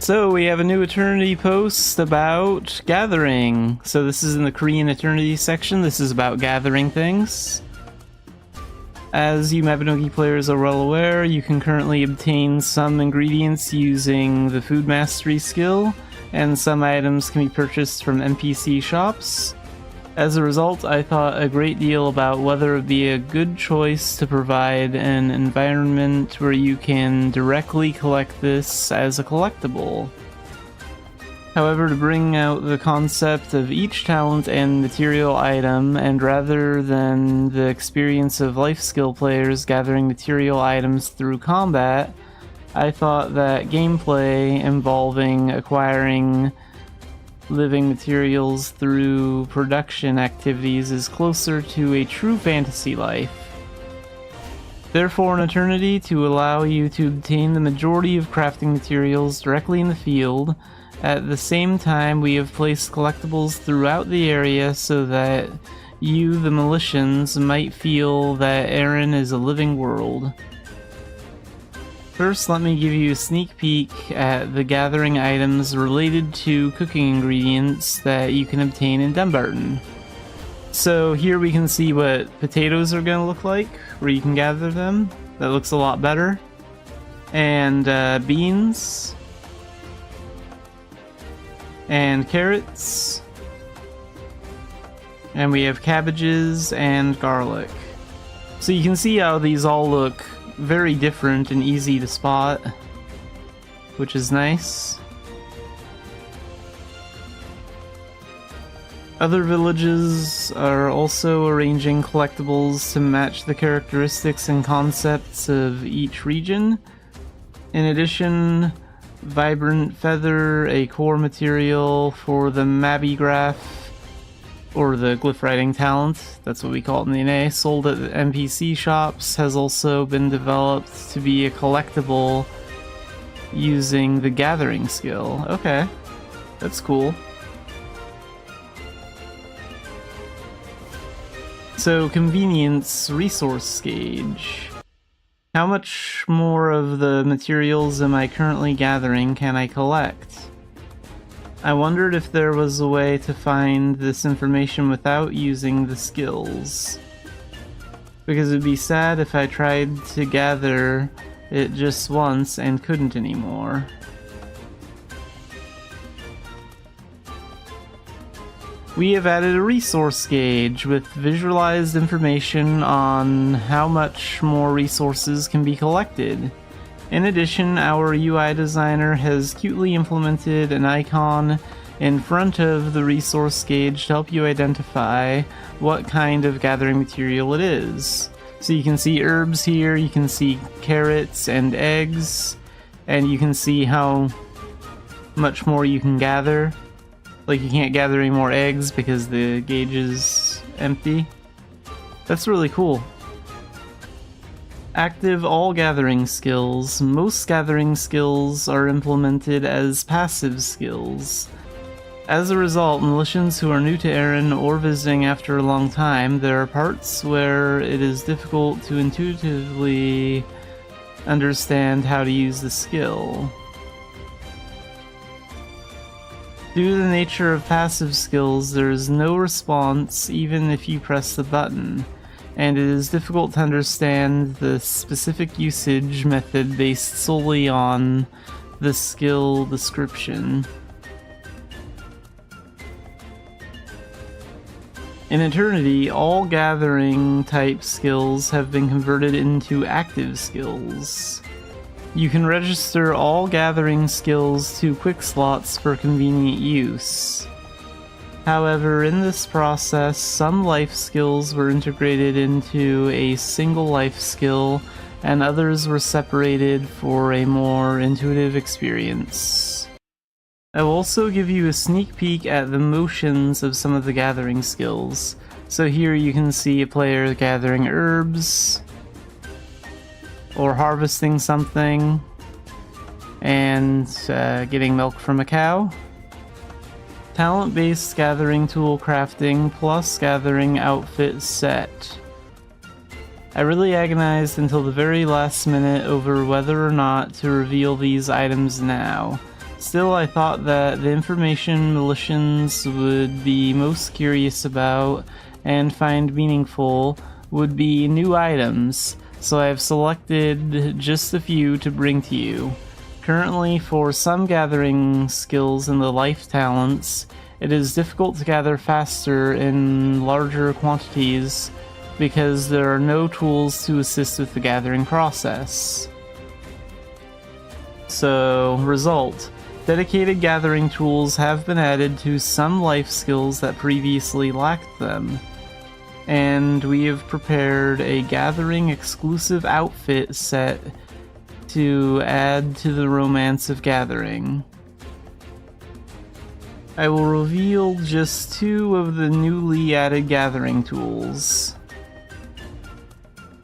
So we have a new Eternity post about gathering. So this is in the Korean Eternity section. This is about gathering things. As you Mabinogi players are well aware, you can currently obtain some ingredients using the Food Mastery skill, and some items can be purchased from NPC shops. As a result, I thought a great deal about whether it would be a good choice to provide an environment where you can directly collect this as a collectible. However, to bring out the concept of each talent and material item, and rather than the experience of life skill players gathering material items through combat, I thought that gameplay involving acquiring living materials through production activities is closer to a true fantasy life. Therefore, in Eternity, to allow you to obtain the majority of crafting materials directly in the field, at the same time we have placed collectibles throughout the area so that you, the Militians, might feel that Aaron is a living world. First, let me give you a sneak peek at the gathering items related to cooking ingredients that you can obtain in Dumbarton. So here we can see what potatoes are going to look like, where you can gather them. That looks a lot better. And beans. And carrots. And we have cabbages and garlic. So you can see how these all look very different and easy to spot, which is nice. Other villages are also arranging collectibles to match the characteristics and concepts of each region. In addition, Vibrant Feather, a core material for the Mabigraph, or the glyph writing talent, that's what we call it in the NA, sold at the NPC shops, has also been developed to be a collectible using the gathering skill. Okay, that's cool. So, convenience resource gauge. How much more of the materials am I currently gathering can I collect? I wondered if there was a way to find this information without using the skills. Because it would be sad if I tried to gather it just once and couldn't anymore. We have added a resource gauge with visualized information on how much more resources can be collected. In addition, our UI designer has cutely implemented an icon in front of the resource gauge to help you identify what kind of gathering material it is. So you can see herbs here, you can see carrots and eggs, and you can see how much more you can gather. Like, you can't gather any more eggs because the gauge is empty. That's really cool. Active all gathering skills. Most gathering skills are implemented as passive skills. As a result, Militians who are new to Aaron or visiting after a long time, there are parts where it is difficult to intuitively understand how to use the skill. Due to the nature of passive skills, there is no response even if you press the button, and it is difficult to understand the specific usage method based solely on the skill description. In Eternity, all gathering type skills have been converted into active skills. You can register all gathering skills to quick slots for convenient use. However, in this process, some life skills were integrated into a single life skill, and others were separated for a more intuitive experience. I will also give you a sneak peek at the motions of some of the gathering skills. So here you can see a player gathering herbs, or harvesting something, and getting milk from a cow. Talent-based gathering tool crafting plus gathering outfit set. I really agonized until the very last minute over whether or not to reveal these items now, Still, I thought that the information militians would be most curious about and find meaningful would be new items, so I have selected just a few to bring to you. Currently, for some gathering skills in the life talents, it is difficult to gather faster in larger quantities because there are no tools to assist with the gathering process. So, result. Dedicated gathering tools have been added to some life skills that previously lacked them. And we have prepared a gathering exclusive outfit set to add to the romance of gathering. I will reveal just 2 of the newly added gathering tools.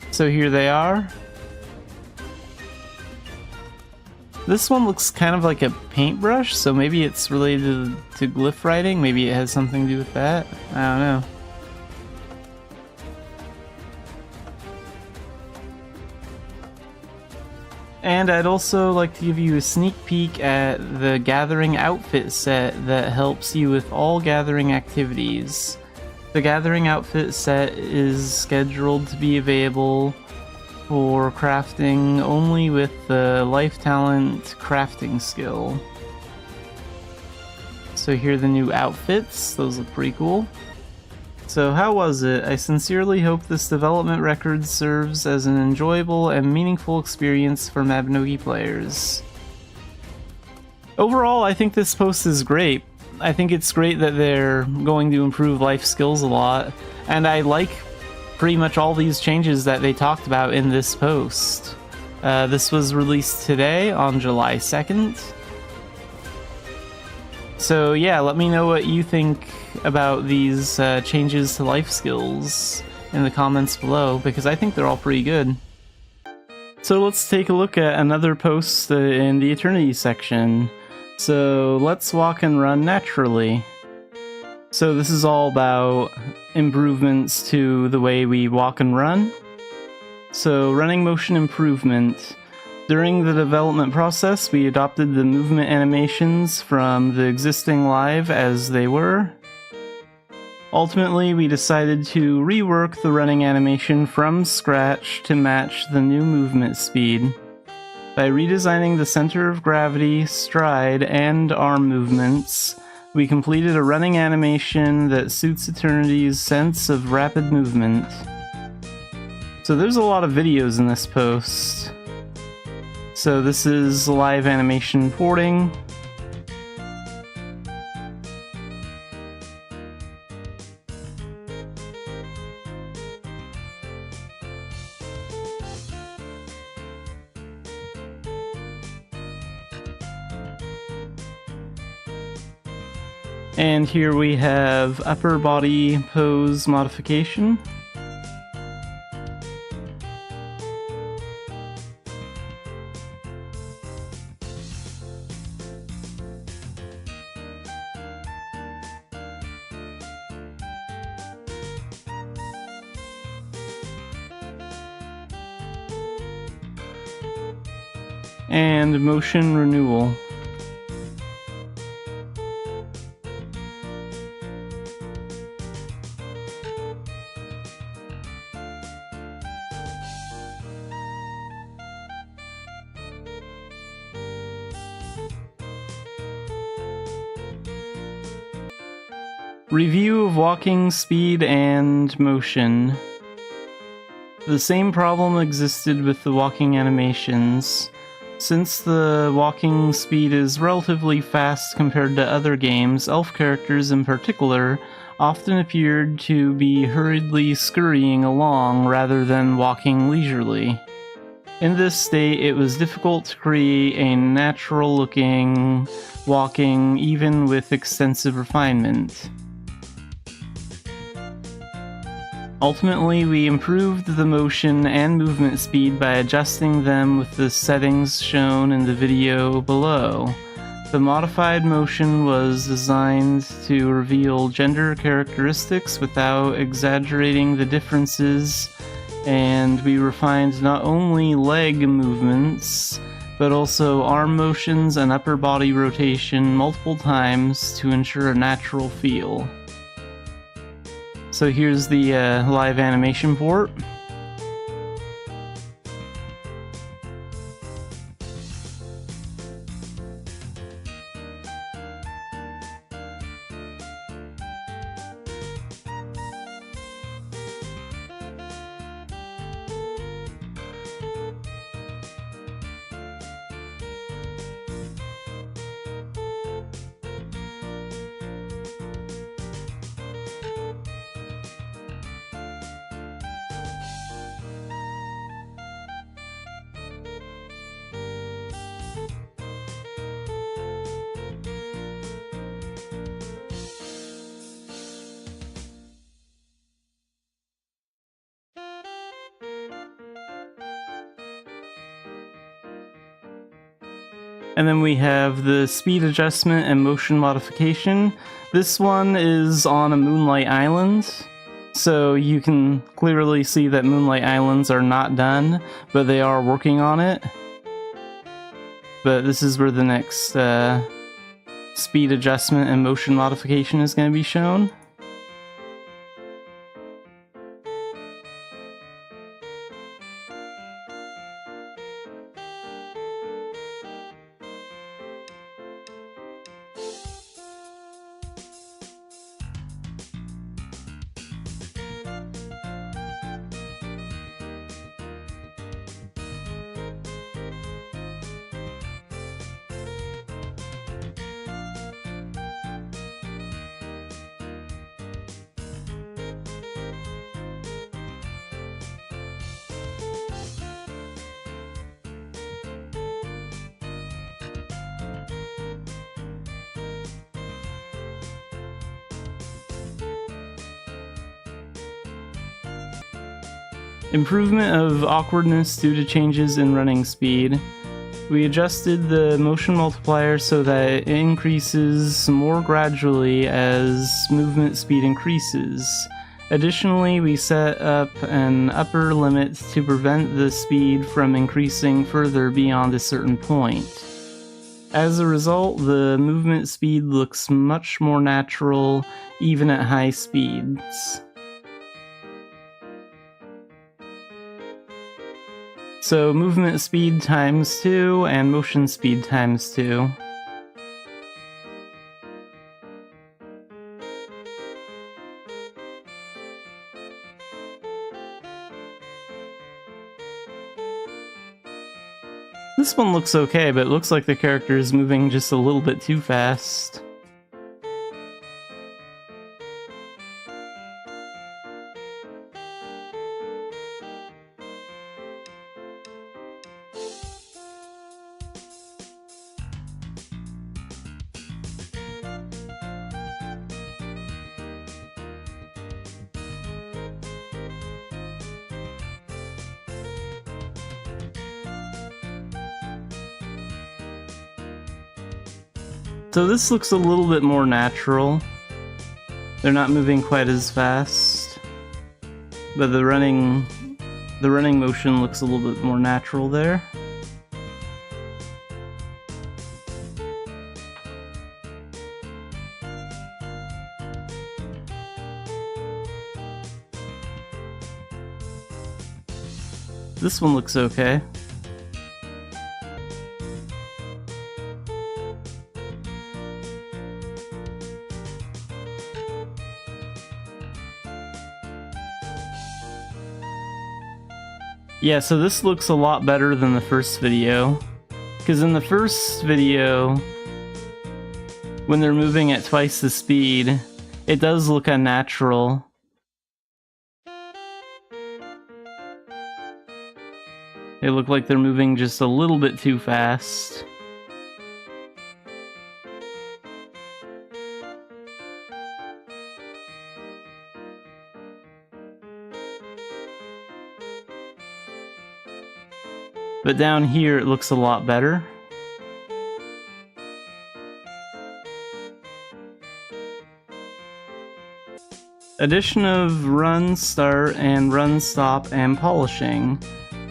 So here they are. This one looks kind of like a paintbrush, so maybe it's related to glyph writing. Maybe it has something to do with that. I don't know. And I'd also like to give you a sneak peek at the gathering outfit set that helps you with all gathering activities. The gathering outfit set is scheduled to be available for crafting only with the life talent crafting skill. So here are the new outfits. Those look pretty cool. So how was it? I sincerely hope this development record serves as an enjoyable and meaningful experience for Mabinogi players. Overall, I think this post is great. I think it's great that they're going to improve life skills a lot, and I like pretty much all these changes that they talked about in this post. This was released today on July 2nd. So yeah, let me know what you think about these changes to life skills in the comments below, because I think they're all pretty good. So let's take a look at another post in the Eternity section. So let's walk and run naturally. So this is all about improvements to the way we walk and run. So running motion improvement. During the development process, we adopted the movement animations from the existing live as they were. Ultimately, we decided to rework the running animation from scratch to match the new movement speed. By redesigning the center of gravity, stride, and arm movements, we completed a running animation that suits Eternity's sense of rapid movement. So there's a lot of videos in this post. So this is live animation porting. And here we have upper body pose modification. And motion renewal. Review of walking speed and motion. The same problem existed with the walking animations. Since the walking speed is relatively fast compared to other games, elf characters in particular often appeared to be hurriedly scurrying along rather than walking leisurely. In this state, it was difficult to create a natural-looking walking even with extensive refinement. Ultimately, we improved the motion and movement speed by adjusting them with the settings shown in the video below. The modified motion was designed to reveal gender characteristics without exaggerating the differences, and we refined not only leg movements, but also arm motions and upper body rotation multiple times to ensure a natural feel. So here's the live animation port. And then we have the speed adjustment and motion modification. This one is on a Moonlight Island, so you can clearly see that Moonlight Islands are not done, but they are working on it. But this is where the next speed adjustment and motion modification is going to be shown. Improvement of awkwardness due to changes in running speed. We adjusted the motion multiplier so that it increases more gradually as movement speed increases. Additionally, we set up an upper limit to prevent the speed from increasing further beyond a certain point. As a result, the movement speed looks much more natural even at high speeds. So movement speed times 2 and motion speed times 2. This one looks okay, but it looks like the character is moving just a little bit too fast. So this looks a little bit more natural. They're not moving quite as fast, but the running motion looks a little bit more natural there. This one looks okay. Yeah, so this looks a lot better than the first video. Because in the first video, when they're moving at twice the speed, it does look unnatural. They look like they're moving just a little bit too fast. But down here it looks a lot better. Addition of run start and run stop and polishing.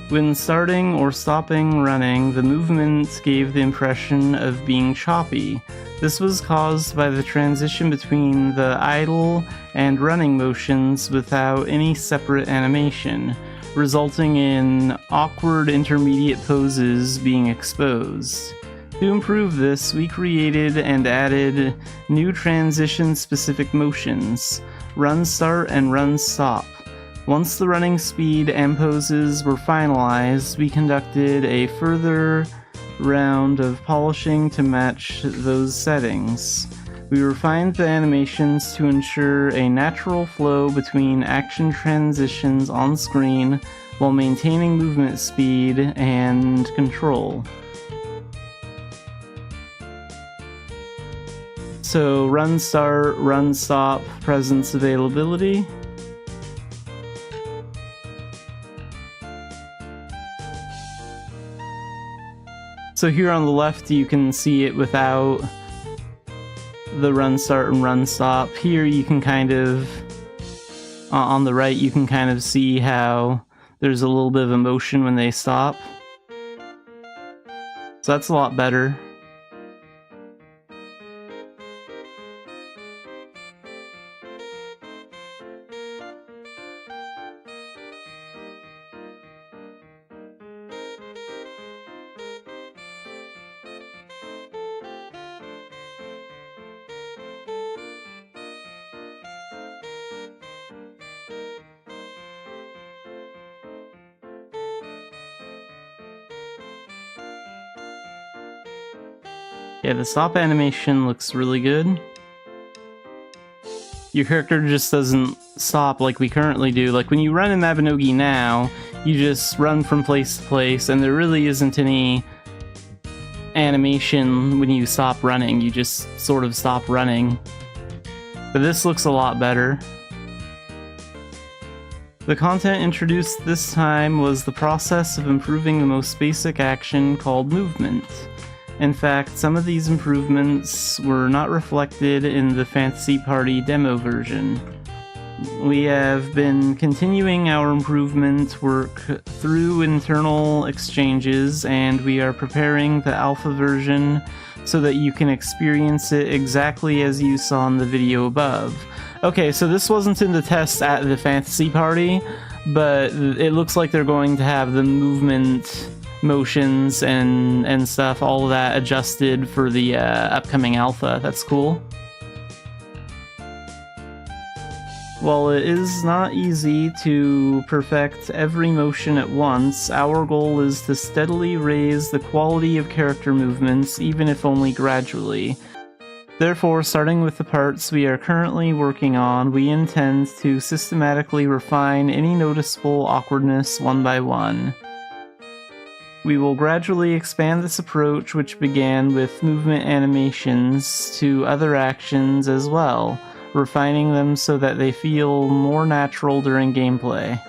When starting or stopping running, the movement gave the impression of being choppy. This was caused by the transition between the idle and running motions without any separate animation, resulting in awkward intermediate poses being exposed. To improve this, we created and added new transition-specific motions, run start and run stop. Once the running speed and poses were finalized, we conducted a further round of polishing to match those settings. We refined the animations to ensure a natural flow between action transitions on screen while maintaining movement speed and control. So run start, run stop, presence availability. So here on the left you can see it without the run start and run stop. Here you can kind of, on the right you can kind of see how there's a little bit of emotion when they stop. So that's a lot better. Yeah, the stop animation looks really good. Your character just doesn't stop like we currently do. Like when you run in Mabinogi now, you just run from place to place, and there really isn't any animation when you stop running. You just sort of stop running. But this looks a lot better. The content introduced this time was the process of improving the most basic action called movement. In fact, some of these improvements were not reflected in the Fantasy Party demo version. We have been continuing our improvement work through internal exchanges, and we are preparing the alpha version so that you can experience it exactly as you saw in the video above. Okay, so this wasn't in the test at the Fantasy Party, but it looks like they're going to have the movement motions and stuff, all of that adjusted for the upcoming alpha. That's cool. While it is not easy to perfect every motion at once, our goal is to steadily raise the quality of character movements, even if only gradually. Therefore, starting with the parts we are currently working on, we intend to systematically refine any noticeable awkwardness one by one. We will gradually expand this approach, which began with movement animations, to other actions as well, refining them so that they feel more natural during gameplay.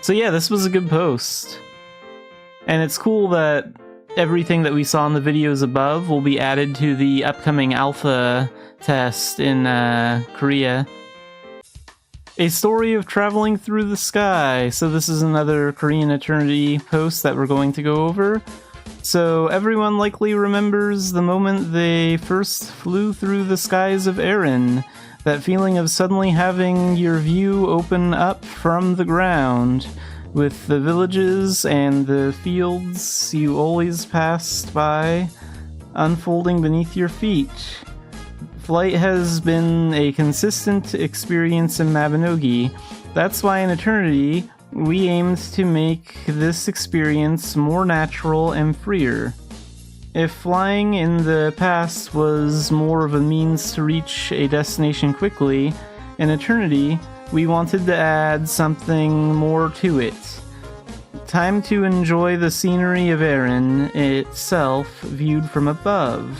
So yeah, this was a good post. And it's cool that everything that we saw in the videos above will be added to the upcoming alpha test in Korea. A story of traveling through the sky. So this is another Korean Eternity post that we're going to go over. So everyone likely remembers the moment they first flew through the skies of Erin. That feeling of suddenly having your view open up from the ground, with the villages and the fields you always passed by unfolding beneath your feet. Flight has been a consistent experience in Mabinogi. That's why in Eternity, we aimed to make this experience more natural and freer. If flying in the past was more of a means to reach a destination quickly, in Eternity, we wanted to add something more to it. Time to enjoy the scenery of Erin itself viewed from above.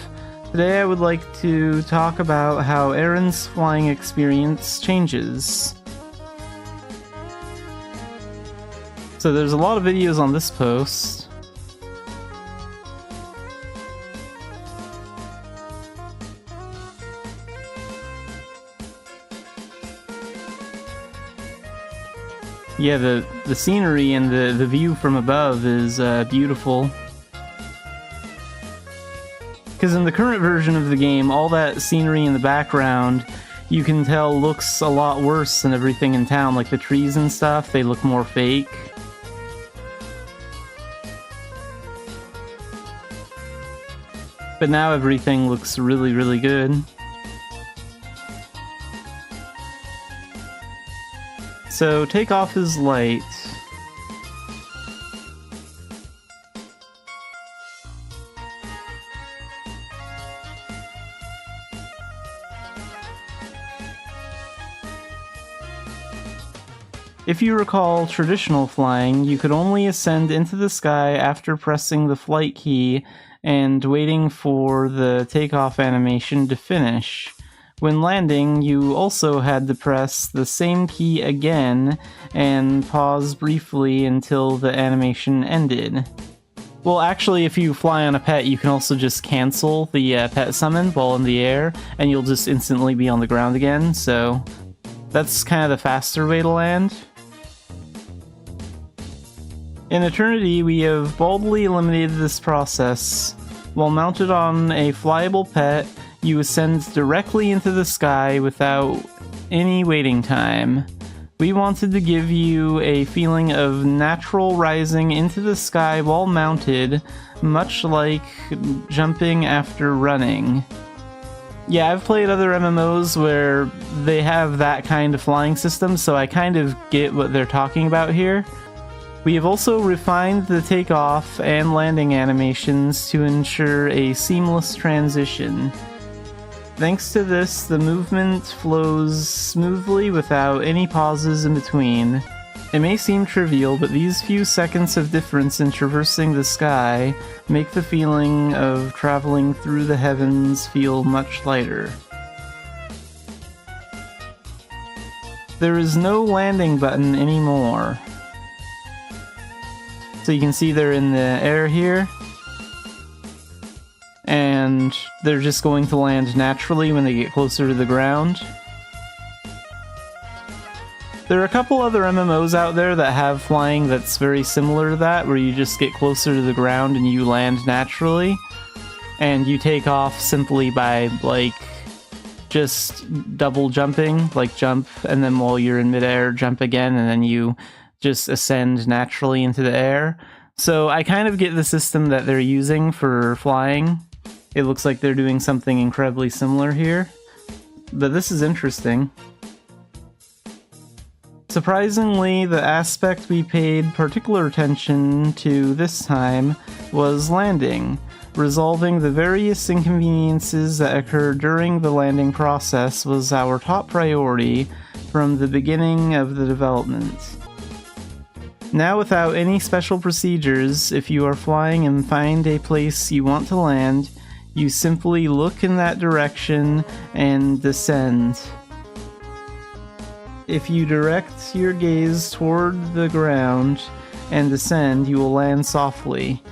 Today I would like to talk about how Erin's flying experience changes. So there's a lot of videos on this post. Yeah, the scenery and the view from above is beautiful. Because in the current version of the game, all that scenery in the background, you can tell looks a lot worse than everything in town. Like the trees and stuff, they look more fake. But now everything looks really, really good. So take off his light. If you recall traditional flying, you could only ascend into the sky after pressing the flight key and waiting for the takeoff animation to finish. When landing, you also had to press the same key again and pause briefly until the animation ended. Well, actually, if you fly on a pet, you can also just cancel the pet summon while in the air, and you'll just instantly be on the ground again, so that's kind of the faster way to land. In Eternity, we have boldly eliminated this process. While mounted on a flyable pet, you ascend directly into the sky without any waiting time. We wanted to give you a feeling of natural rising into the sky while mounted, much like jumping after running. Yeah, I've played other MMOs where they have that kind of flying system, so I kind of get what they're talking about here. We have also refined the takeoff and landing animations to ensure a seamless transition. Thanks to this, the movement flows smoothly without any pauses in between. It may seem trivial, but these few seconds of difference in traversing the sky make the feeling of traveling through the heavens feel much lighter. There is no landing button anymore. So you can see they're in the air here, and they're just going to land naturally when they get closer to the ground. There are a couple other MMOs out there that have flying that's very similar to that, where you just get closer to the ground and you land naturally, and you take off simply by, like, just double jumping, like jump, and then while you're in midair, jump again, and then you just ascend naturally into the air. So I kind of get the system that they're using for flying. It looks like they're doing something incredibly similar here, but this is interesting. Surprisingly, the aspect we paid particular attention to this time was landing. Resolving the various inconveniences that occur during the landing process was our top priority from the beginning of the development. Now, without any special procedures, if you are flying and find a place you want to land, you simply look in that direction and descend. If you direct your gaze toward the ground and descend, you will land softly.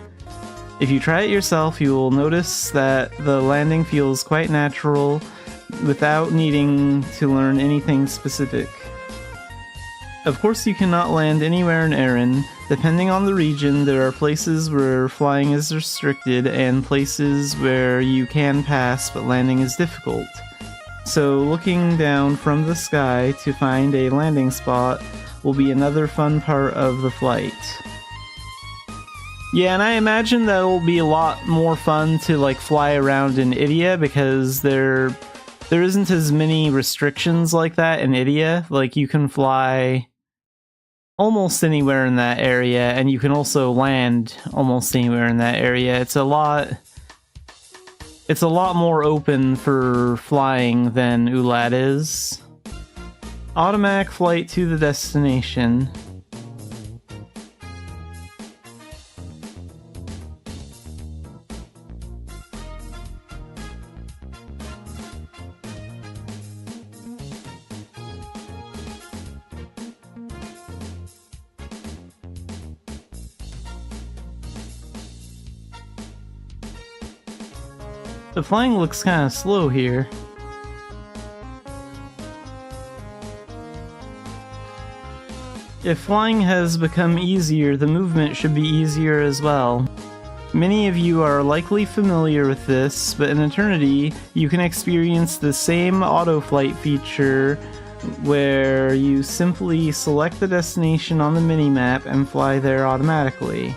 If you try it yourself, you will notice that the landing feels quite natural without needing to learn anything specific. Of course, you cannot land anywhere in Erin. Depending on the region, there are places where flying is restricted and places where you can pass but landing is difficult. So looking down from the sky to find a landing spot will be another fun part of the flight. Yeah, and I imagine that'll be a lot more fun to like fly around in Idia because there isn't as many restrictions like that in Idia. Like you can fly almost anywhere in that area, and you can also land almost anywhere in that area. It's a lot more open for flying than Ulad is. Automatic flight to the destination. The flying looks kind of slow here. If flying has become easier, the movement should be easier as well. Many of you are likely familiar with this, but in Eternity, you can experience the same auto-flight feature where you simply select the destination on the minimap and fly there automatically.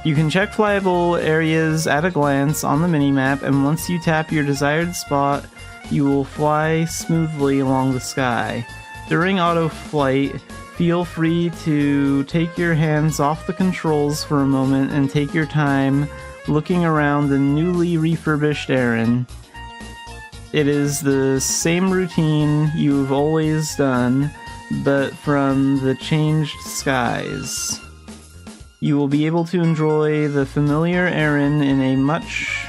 You can check flyable areas at a glance on the minimap, and once you tap your desired spot, you will fly smoothly along the sky. During auto-flight, feel free to take your hands off the controls for a moment and take your time looking around the newly refurbished Aaron. It is the same routine you've always done, but from the changed skies. You will be able to enjoy the familiar Aaron in a much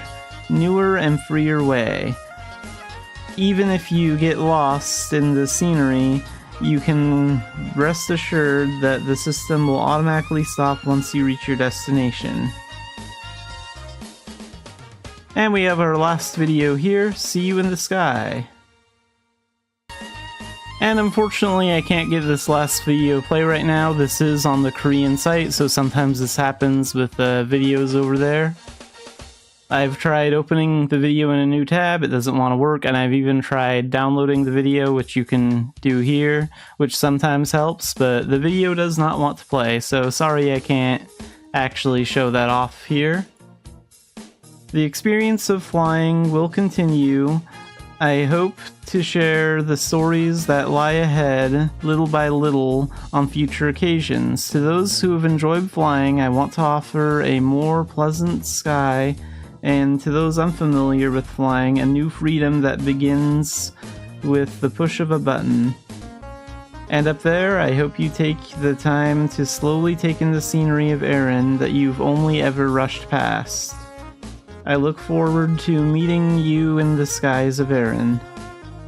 newer and freer way. Even if you get lost in the scenery, you can rest assured that the system will automatically stop once you reach your destination. And we have our last video here, See You in the Sky. And unfortunately I can't get this last video play right now. This is on the Korean site, so sometimes this happens with videos over there. I've tried opening the video in a new tab, it doesn't want to work, and I've even tried downloading the video, which you can do here, which sometimes helps, but the video does not want to play, so sorry I can't actually show that off here. The experience of flying will continue. I hope to share the stories that lie ahead, little by little, on future occasions. To those who have enjoyed flying, I want to offer a more pleasant sky, and to those unfamiliar with flying, a new freedom that begins with the push of a button. And up there, I hope you take the time to slowly take in the scenery of Aaron that you've only ever rushed past. I look forward to meeting you in the skies of Aaron.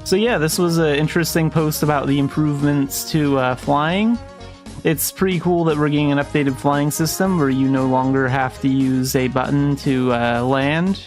So yeah, this was an interesting post about the improvements to flying. It's pretty cool that we're getting an updated flying system where you no longer have to use a button to land.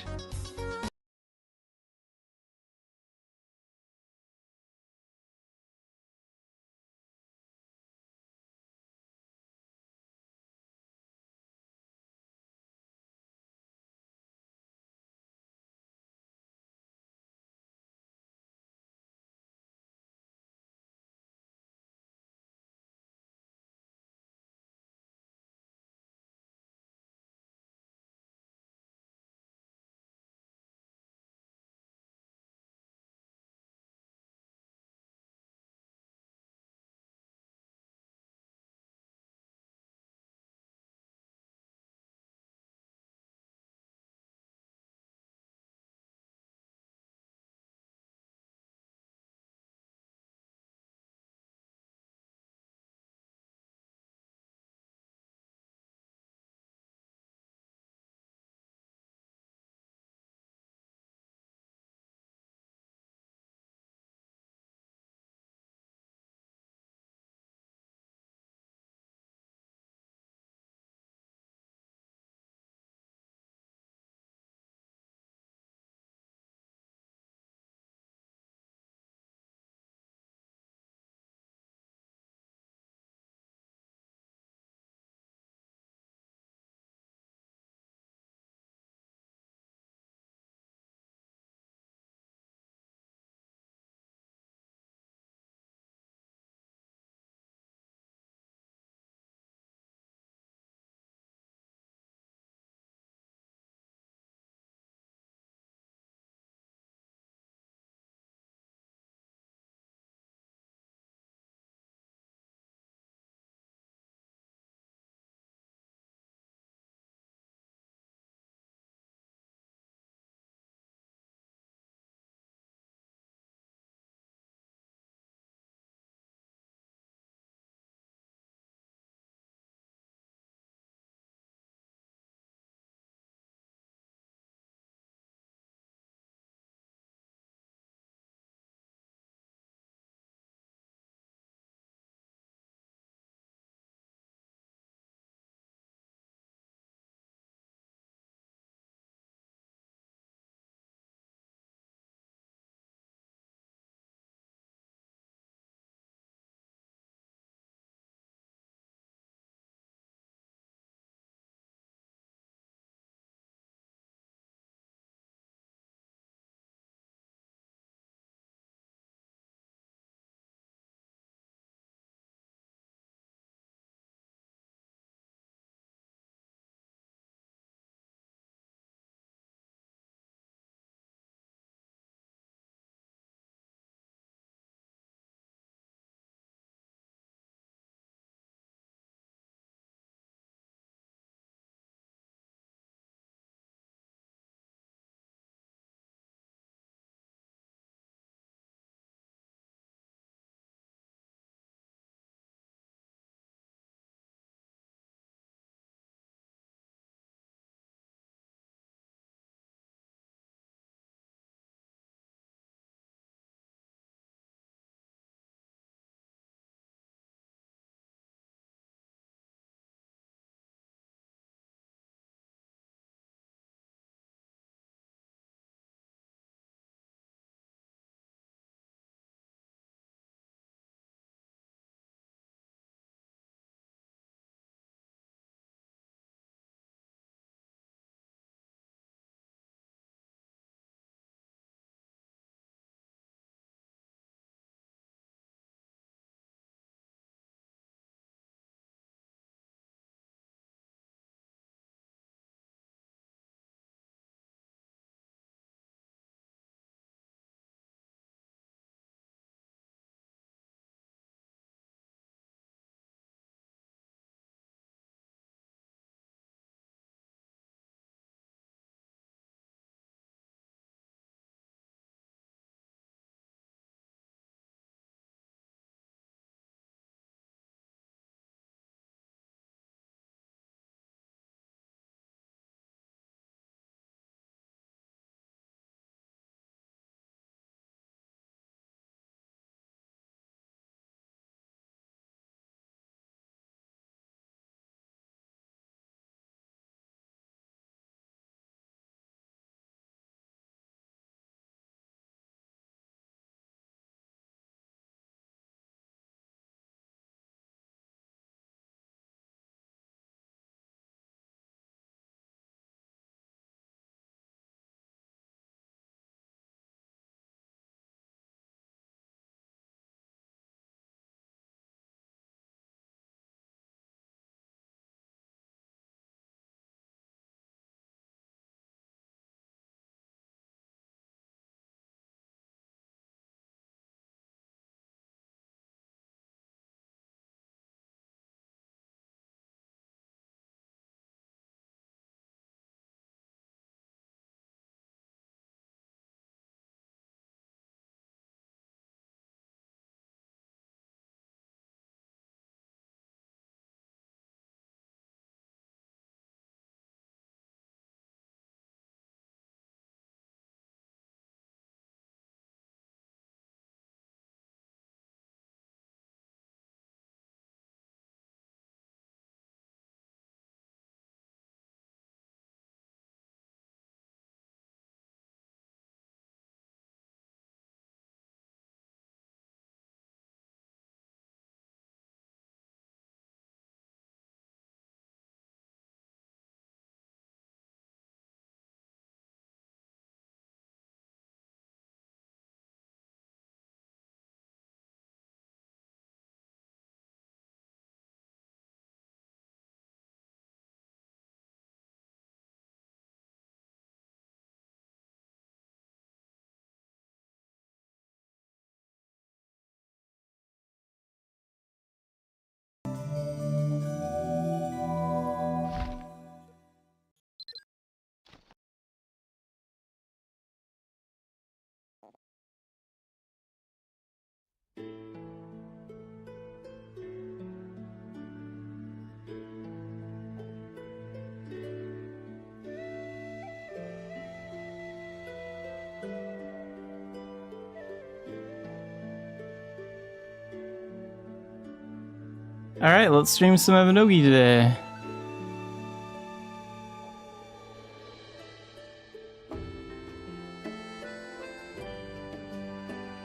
Alright, let's stream some Mabinogi today.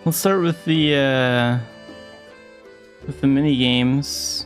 Let's start with the mini games.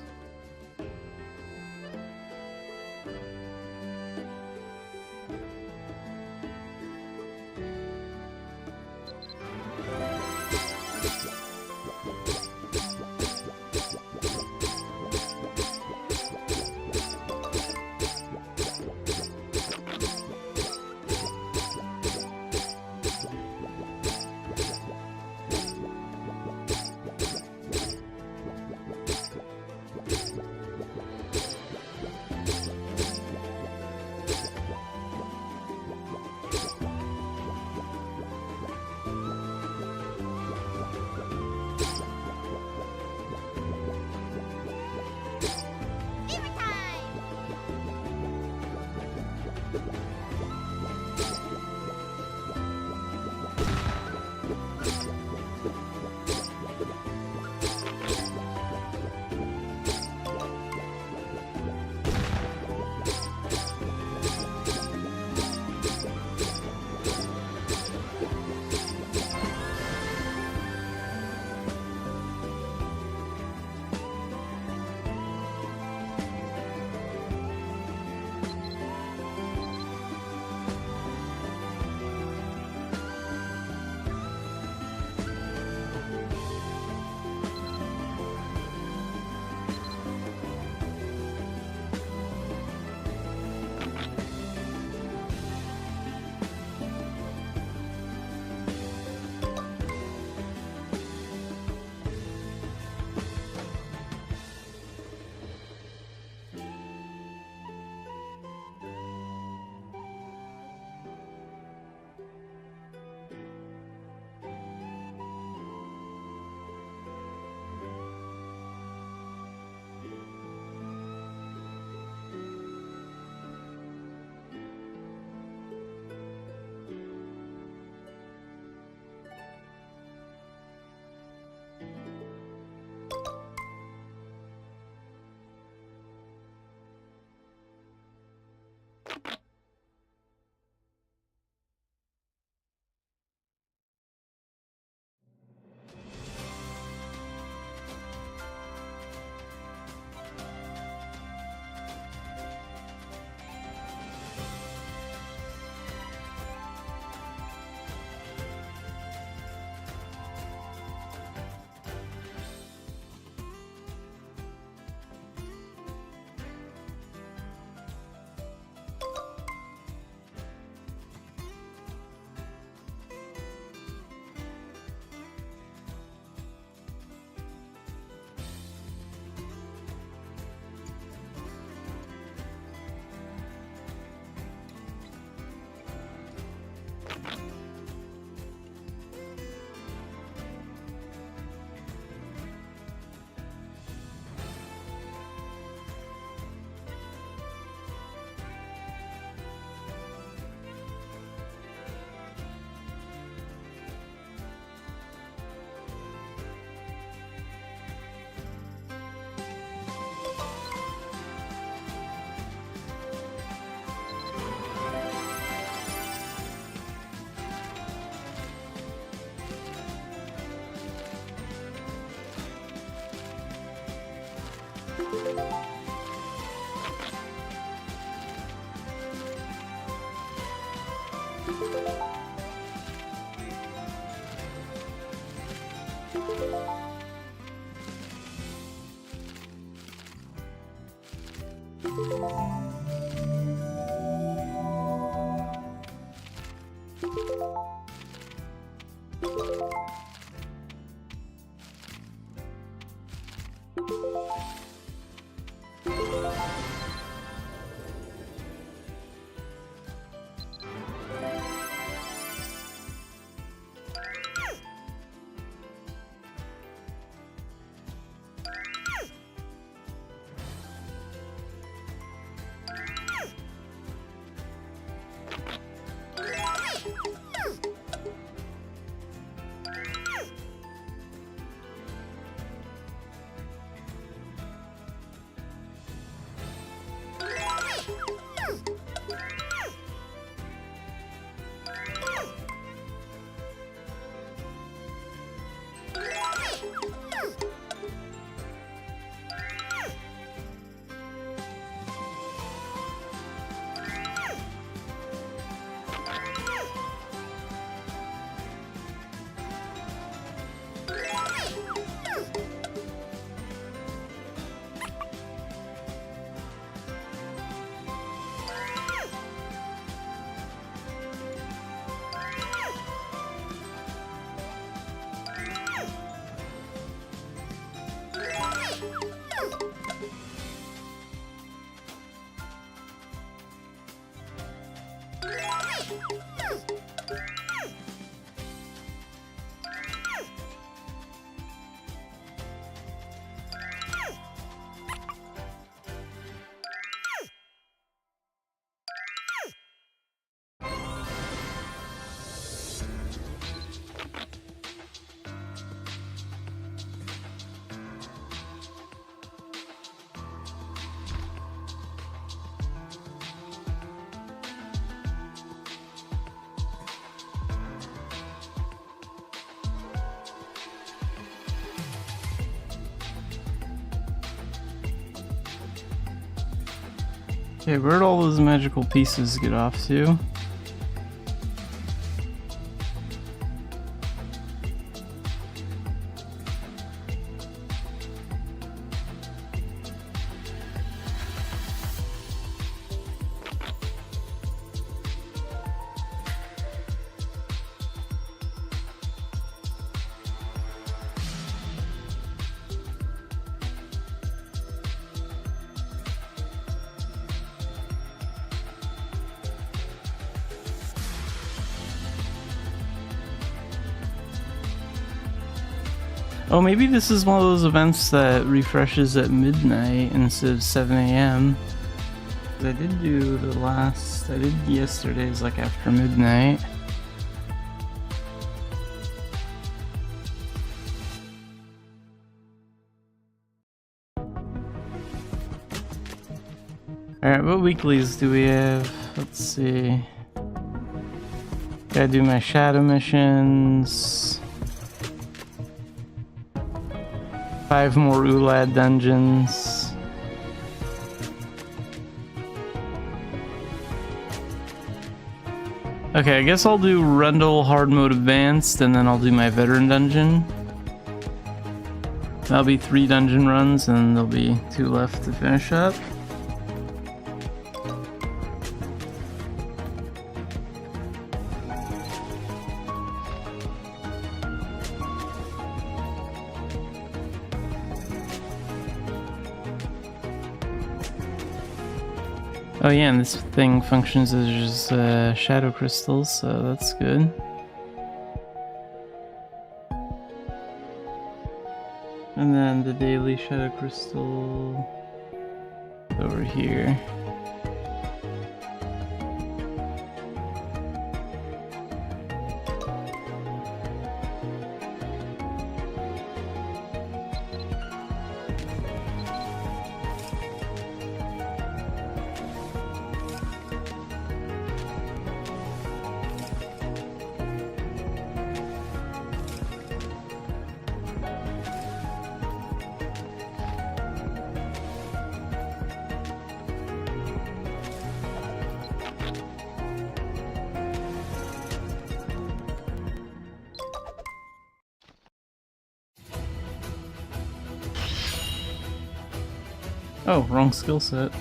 Okay, where'd all those magical pieces get off to? Oh, maybe this is one of those events that refreshes at midnight instead of 7 a.m. I did do I did yesterday's like after midnight. Alright, what weeklies do we have? Let's see. Gotta do my shadow missions. 5 more Ulad dungeons. Okay, I guess I'll do Rundle Hard Mode Advanced, and then I'll do my Veteran Dungeon. That'll be 3 dungeon runs, and there'll be 2 left to finish up. Oh yeah, and this thing functions as just shadow crystals, so that's good. And then the daily shadow crystal over here. Oh, wrong skill set.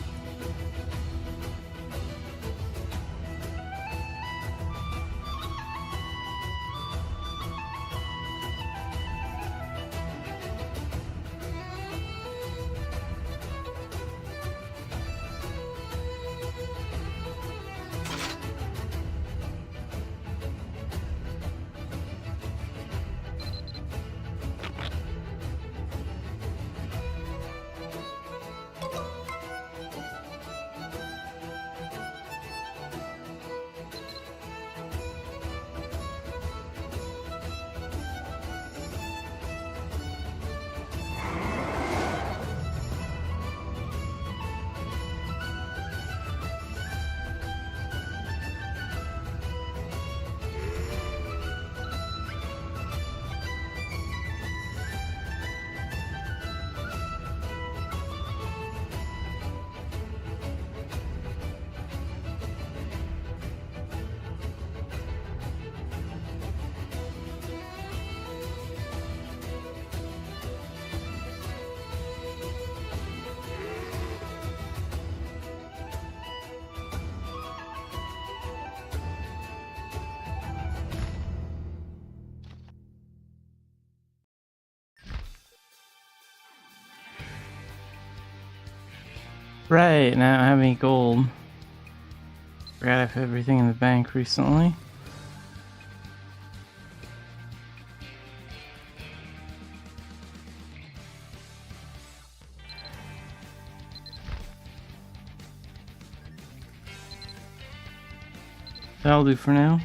Right, now I don't have any gold. Forgot I have everything in the bank recently. That'll do for now.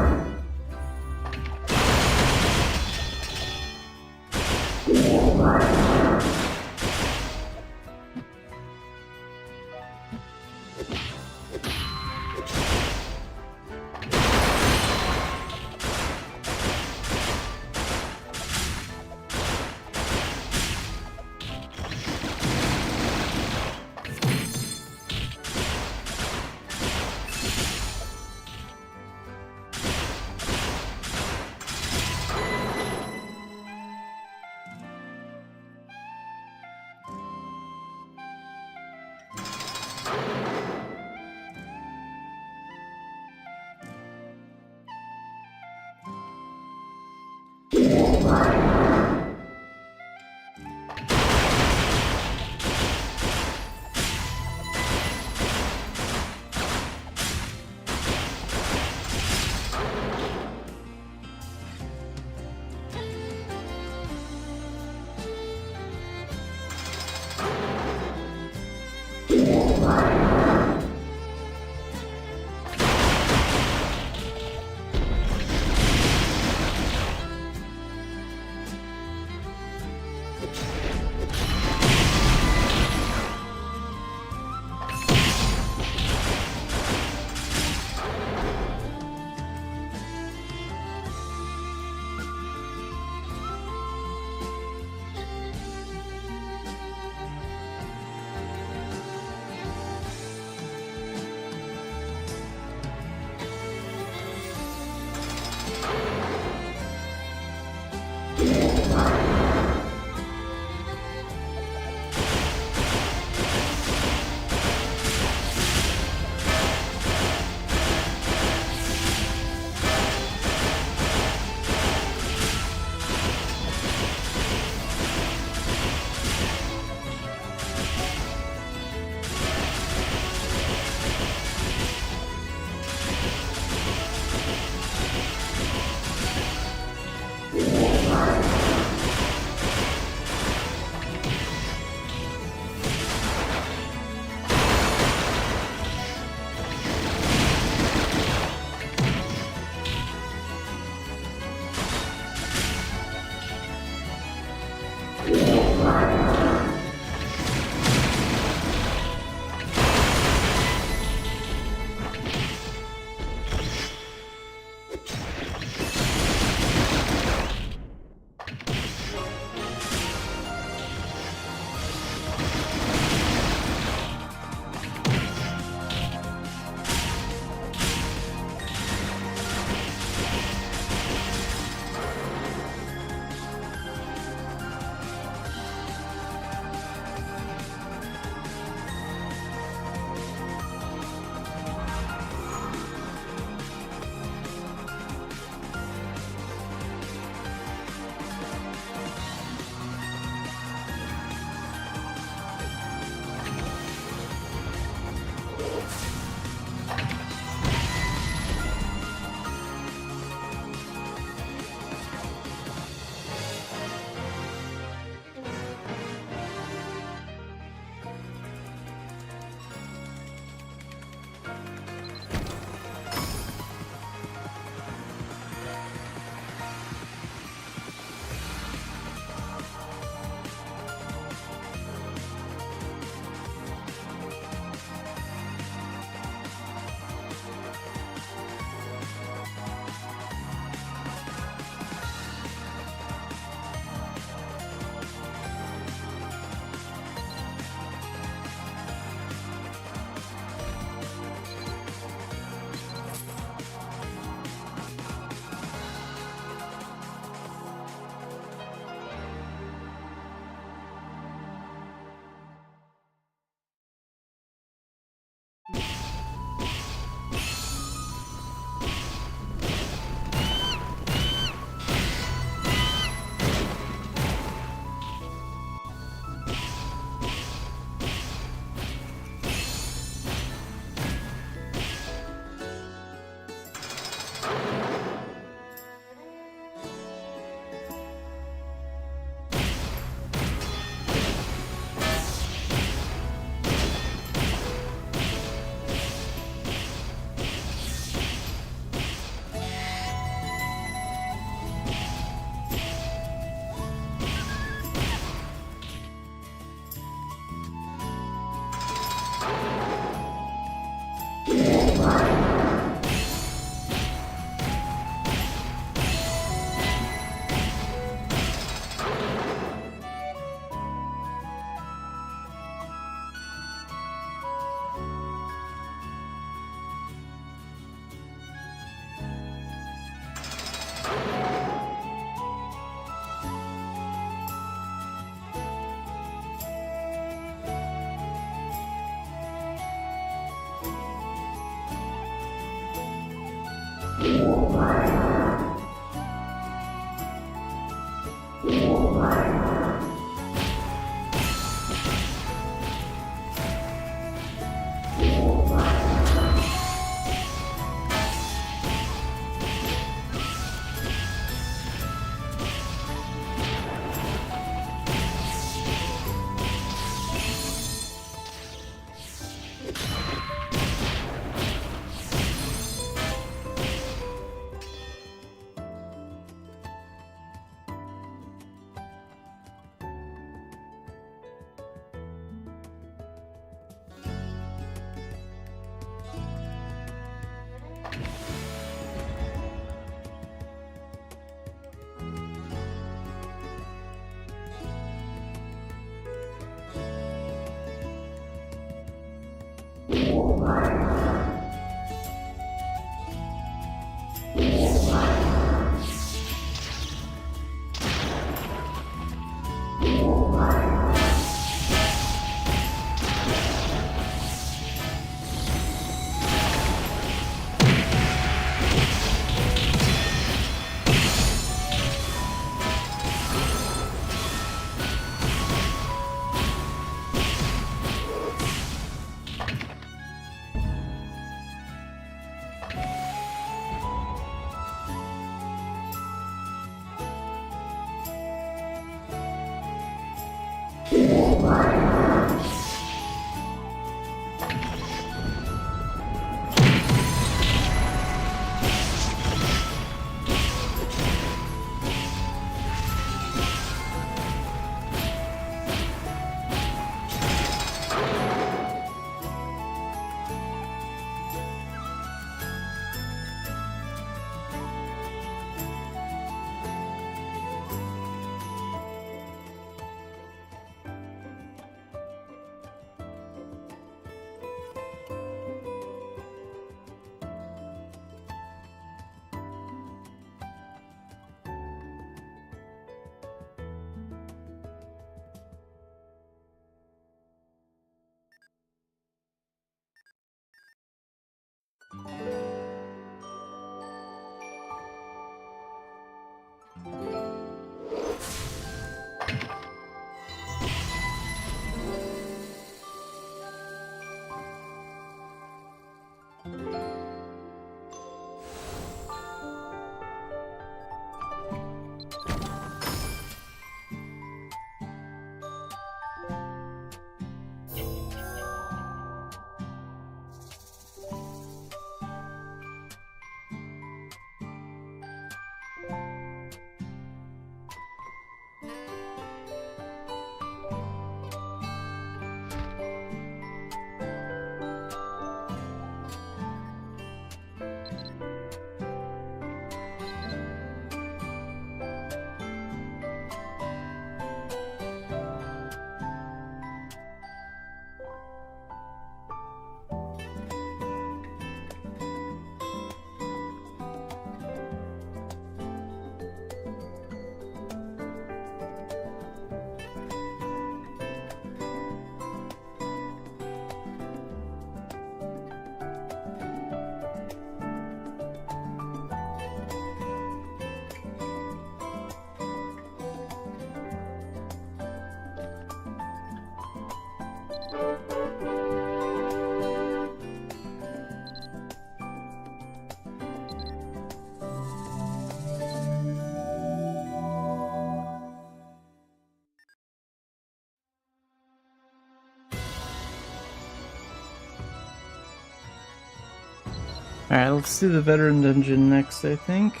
Alright, let's do the veteran dungeon next, I think.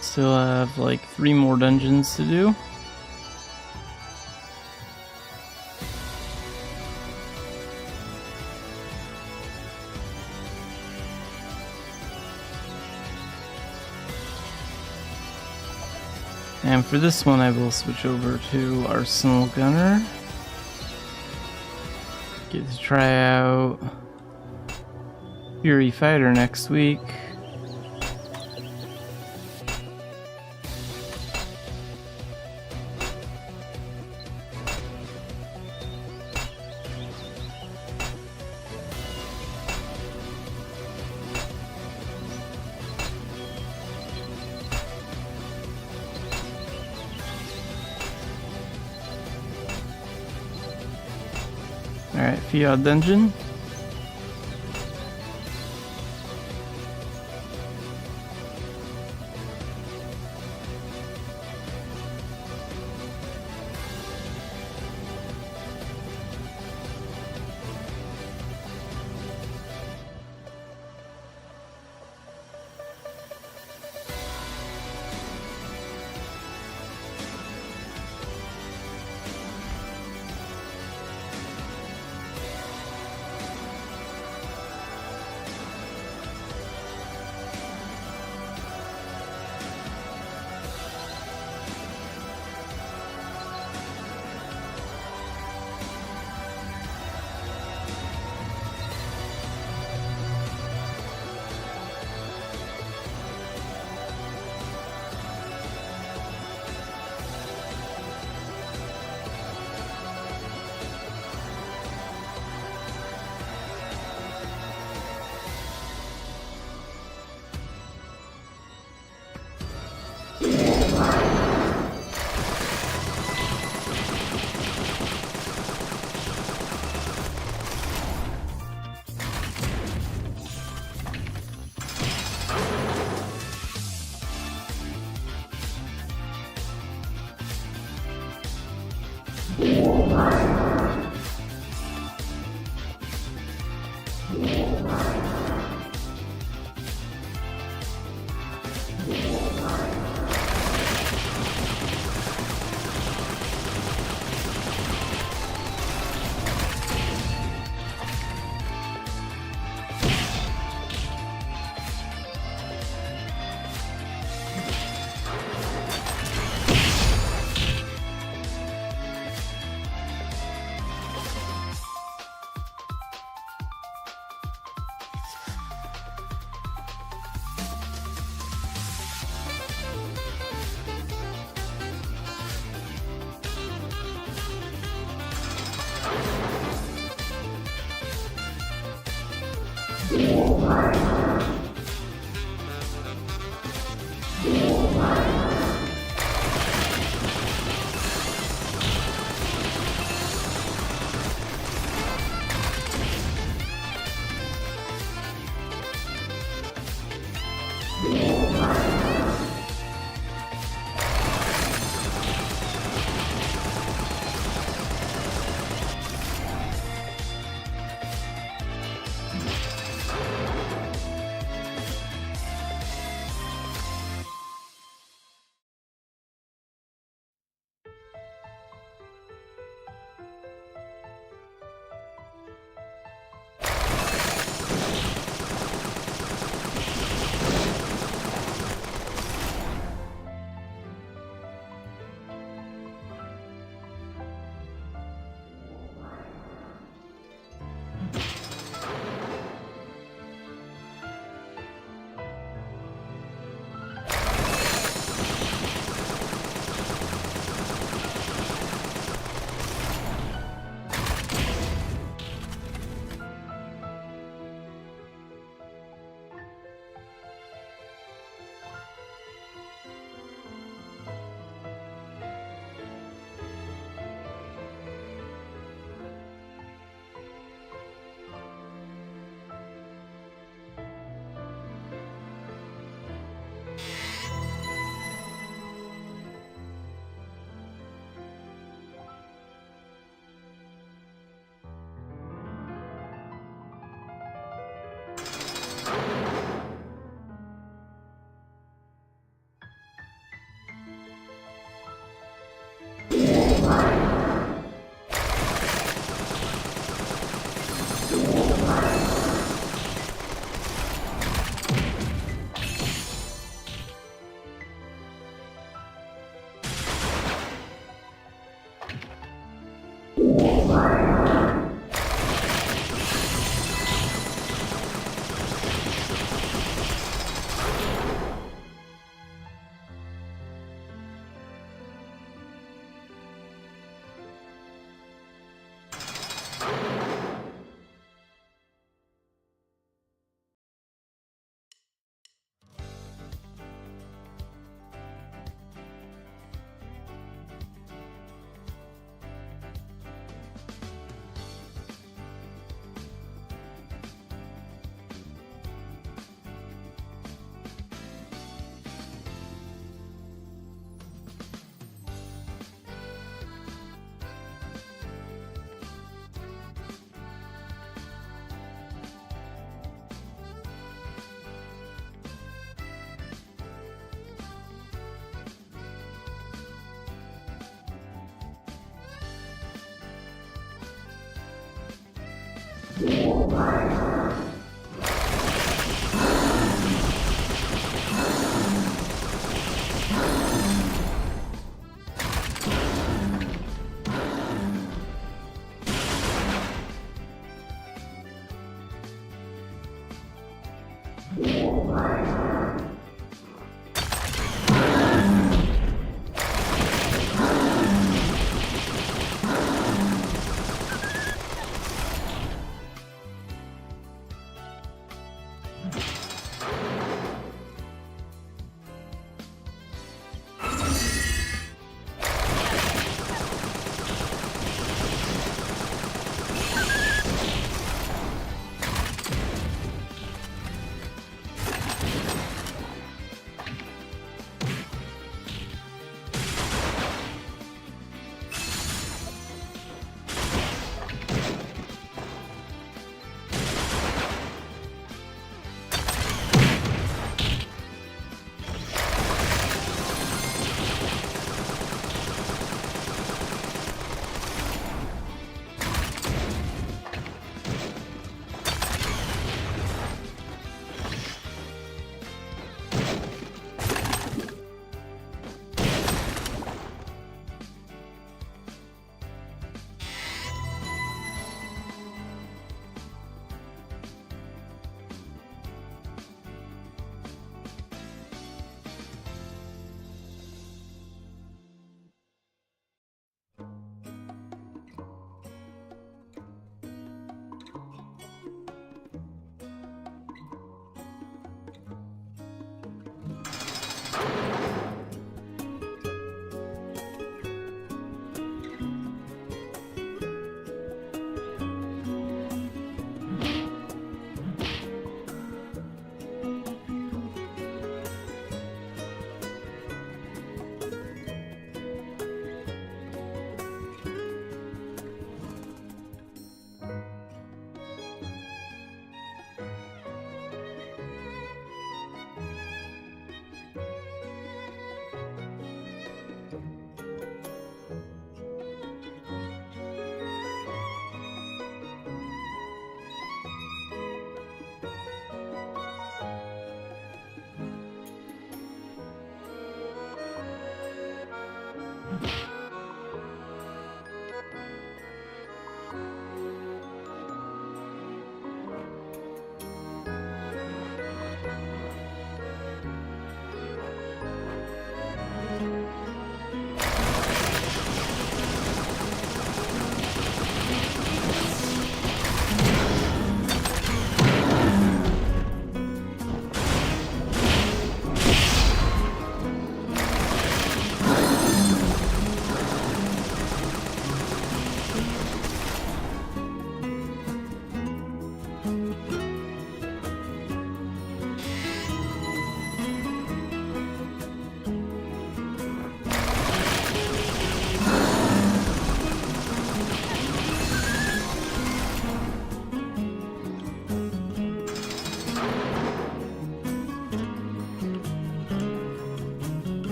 Still have like 3 more dungeons to do. And for this one I will switch over to Arsenal Gunner. Get to try out Fury Fighter next week. Alright, Fiat Dungeon.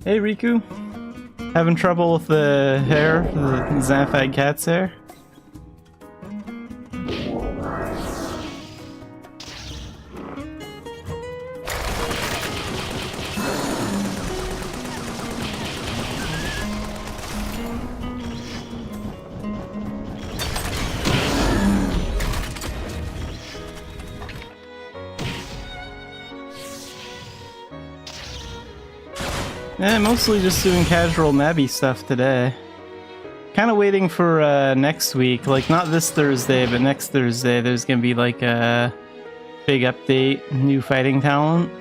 Hey Riku, having trouble with the hair, the Xanafied cat's hair? Yeah, mostly just doing casual Mabby stuff today. Kind of waiting for next week, like not this Thursday, but next Thursday there's gonna be like a big update, new fighting talent.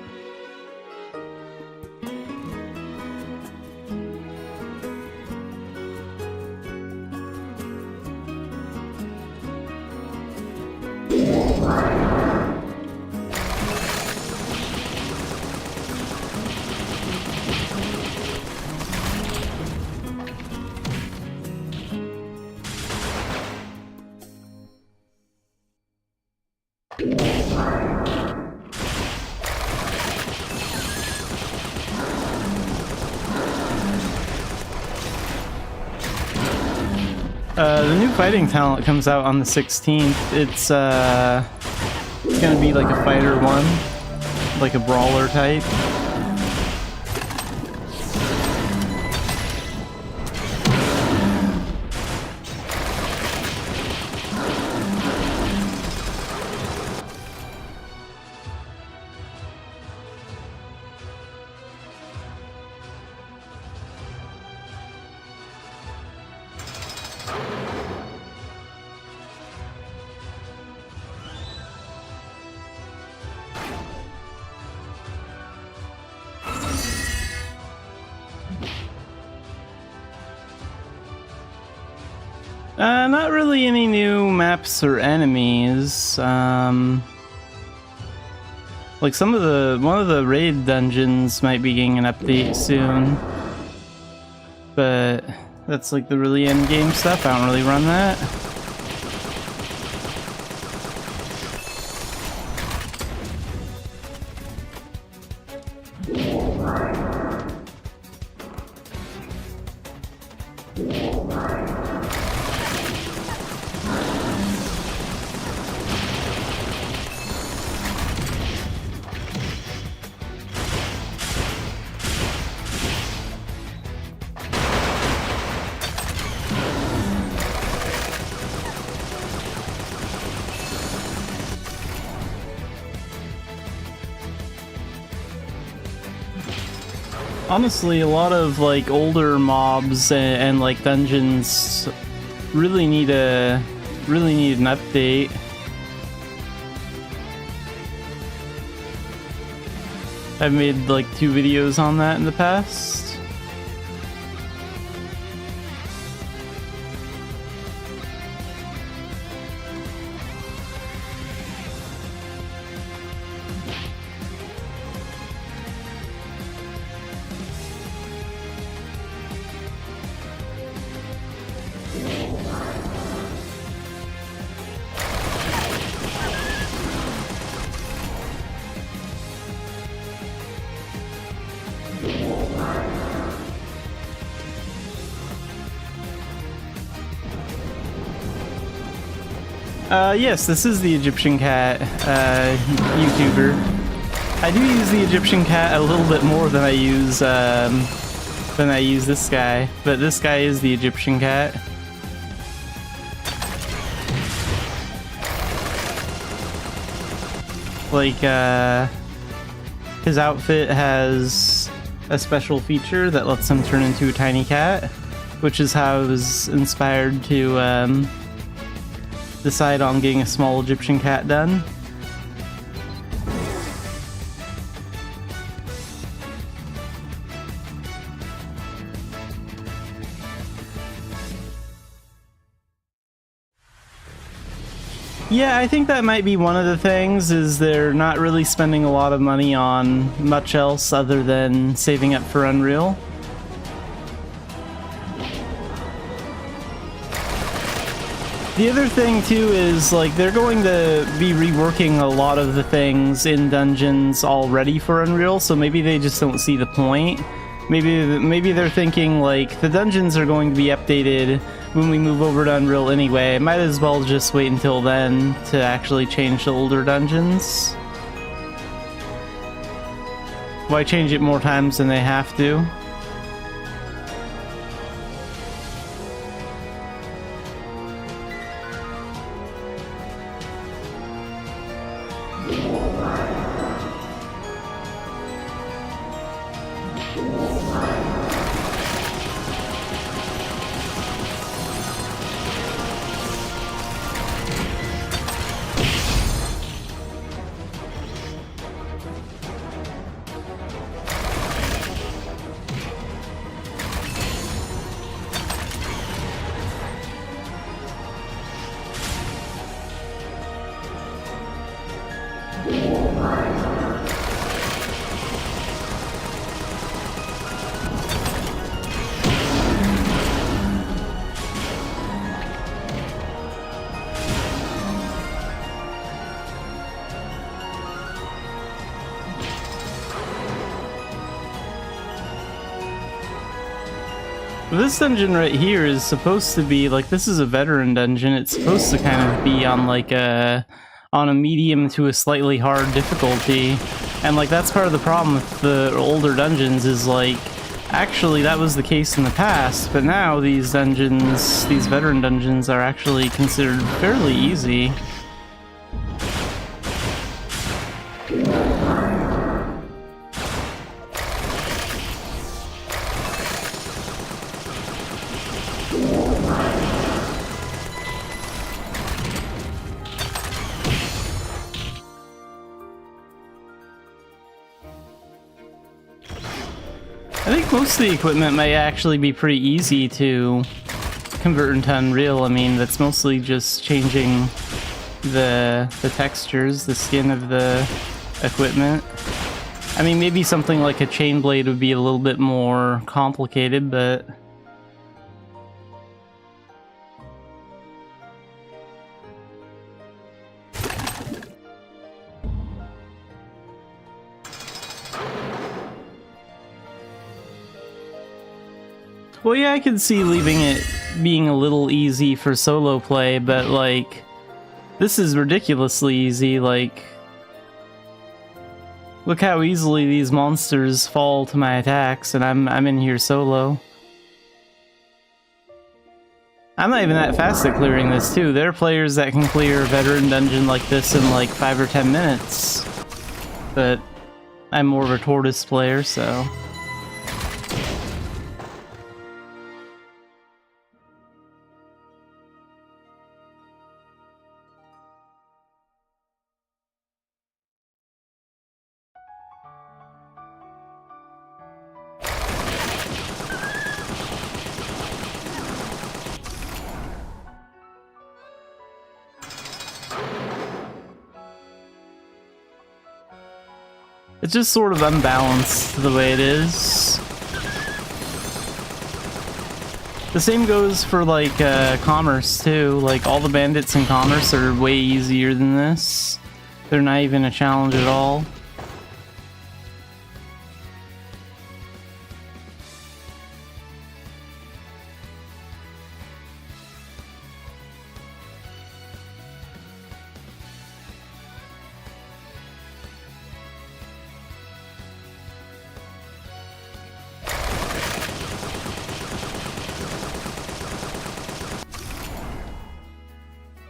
The new fighting talent comes out on the 16th. It's gonna be like a fighter one, like a brawler type. Not really any new maps or enemies. Like one of the raid dungeons might be getting an update soon. But that's like the really end game stuff. I don't really run that. Honestly, a lot of like older mobs and like dungeons really need an update. I've made like 2 videos on that in the past. Yes, this is the Egyptian cat YouTuber. I do use the Egyptian cat a little bit more than I use this guy, but this guy is the Egyptian cat. Like, his outfit has a special feature that lets him turn into a tiny cat, which is how I was inspired to decide on getting a small Egyptian cat done. Yeah, I think that might be one of the things, is they're not really spending a lot of money on much else other than saving up for Unreal. The other thing too is, like, they're going to be reworking a lot of the things in dungeons already for Unreal, so maybe they just don't see the point. Maybe they're thinking, like, the dungeons are going to be updated when we move over to Unreal anyway. Might as well just wait until then to actually change the older dungeons. Why change it more times than they have to? This dungeon right here is supposed to be, like, this is a veteran dungeon. It's supposed to kind of be on, like, on a medium to a slightly hard difficulty. And, like, that's part of the problem with the older dungeons is, like, actually that was the case in the past, but now these dungeons, these veteran dungeons, are actually considered fairly easy. I think most of the equipment may actually be pretty easy to convert into Unreal. I mean, that's mostly just changing the textures, the skin of the equipment. I mean, maybe something like a chain blade would be a little bit more complicated, but... Well, yeah, I could see leaving it being a little easy for solo play, but, like, this is ridiculously easy, like... Look how easily these monsters fall to my attacks, and I'm in here solo. I'm not even that fast at clearing this, too. There are players that can clear a veteran dungeon like this in, like, 5 or 10 minutes. But I'm more of a tortoise player, so... It's just sort of unbalanced the way it is. The same goes for, like, Commerce, too. Like, all the bandits in Commerce are way easier than this. They're not even a challenge at all.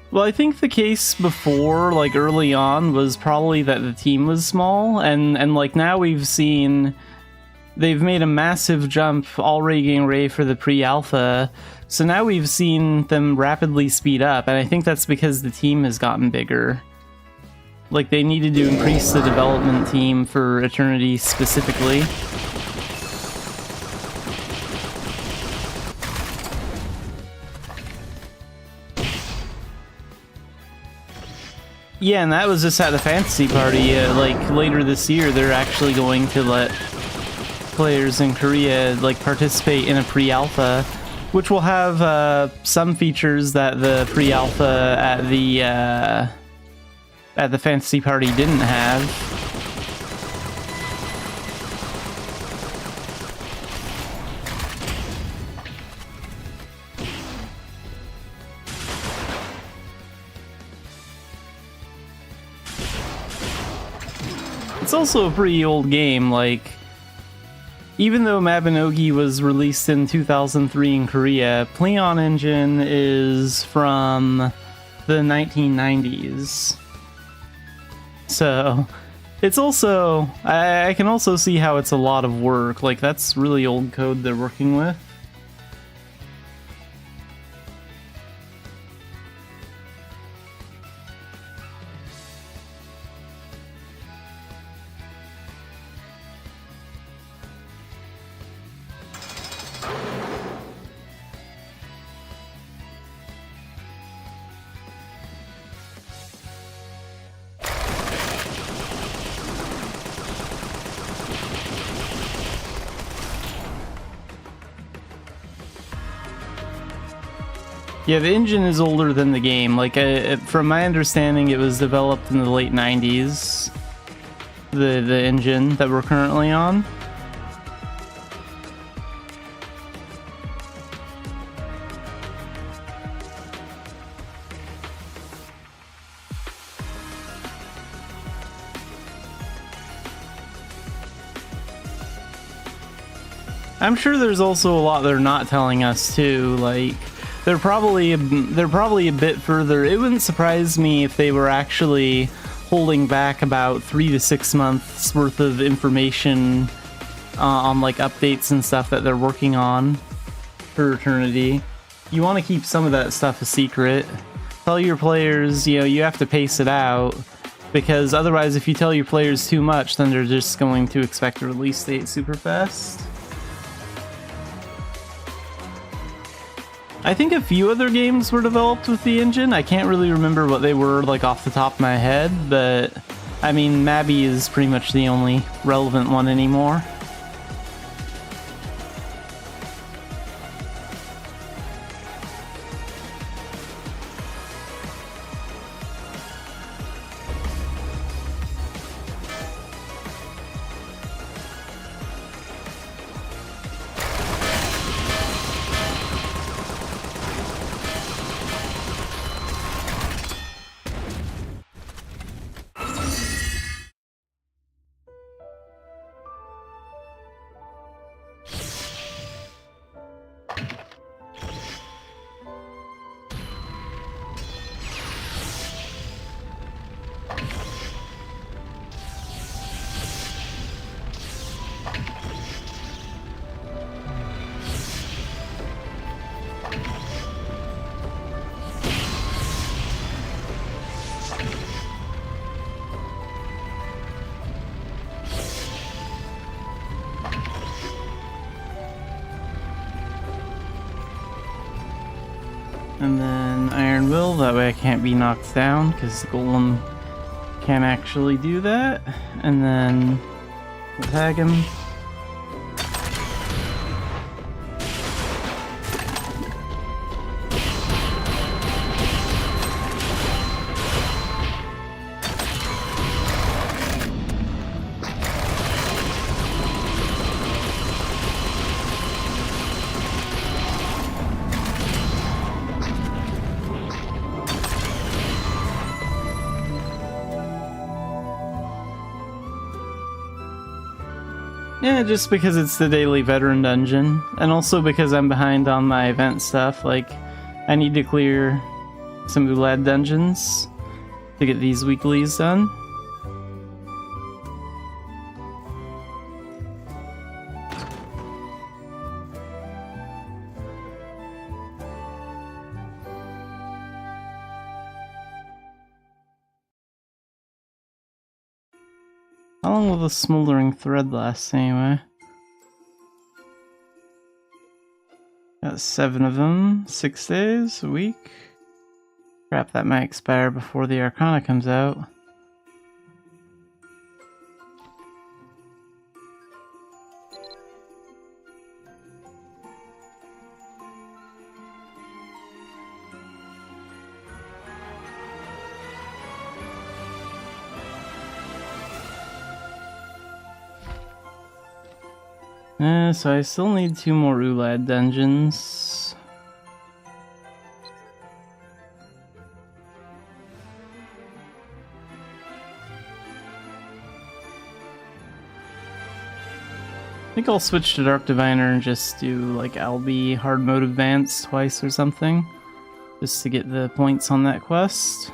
Well, I think the case before, like, early on, was probably that the team was small, and like, now we've seen... They've made a massive jump already getting ready for the pre-alpha, so now we've seen them rapidly speed up, and I think that's because the team has gotten bigger. Like, they needed to increase the development team for Eternity specifically. Yeah, and that was just at the fantasy party. Like, later this year, they're actually going to let players in Korea, like, participate in a pre-alpha, which will have some features that the pre-alpha at the fantasy party didn't have. It's also a pretty old game, like, even though Mabinogi was released in 2003 in Korea, Pleon Engine is from the 1990s. So, it's also, I can also see how it's a lot of work, like, that's really old code they're working with. Yeah, the engine is older than the game. Like, from my understanding, it was developed in the late 90s. The engine that we're currently on. I'm sure there's also a lot they're not telling us too. Like, they're probably a bit further. It wouldn't surprise me if they were actually holding back about 3 to 6 months worth of information on like updates and stuff that they're working on for Eternity. You want to keep some of that stuff a secret. Tell your players, you know, you have to pace it out, because otherwise if you tell your players too much, then they're just going to expect a release date super fast. I think a few other games were developed with the engine. I can't really remember what they were like off the top of my head, but I mean, Mabby is pretty much the only relevant one anymore. And then Iron Will, that way I can't be knocked down, because the Golem can't actually do that. And then tag him. Yeah, just because it's the daily veteran dungeon, and also because I'm behind on my event stuff. Like, I need to clear some Ulad dungeons to get these weeklies done. How long will the smoldering thread last anyway? Got 7 of them, 6 days, a week. Crap, that might expire before the Arcana comes out. So I still need 2 more Ulad dungeons. I think I'll switch to Dark Diviner and just do like Albi hard mode advance twice or something, just to get the points on that quest.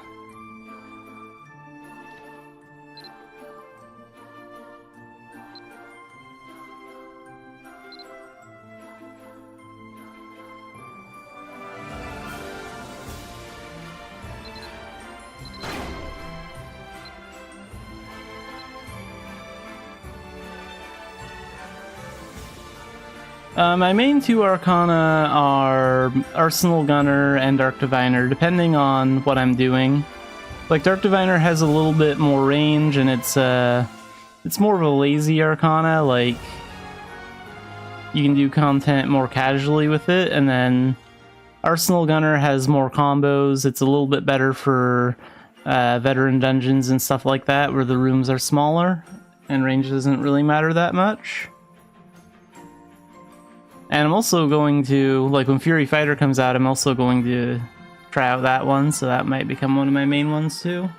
My main 2 Arcana are Arsenal Gunner and Dark Diviner, depending on what I'm doing. Like, Dark Diviner has a little bit more range, and it's more of a lazy Arcana. Like, you can do content more casually with it, and then Arsenal Gunner has more combos. It's a little bit better for veteran dungeons and stuff like that, where the rooms are smaller, and range doesn't really matter that much. And I'm also going to, like, when Fury Fighter comes out, I'm also going to try out that one, so that might become one of my main ones too.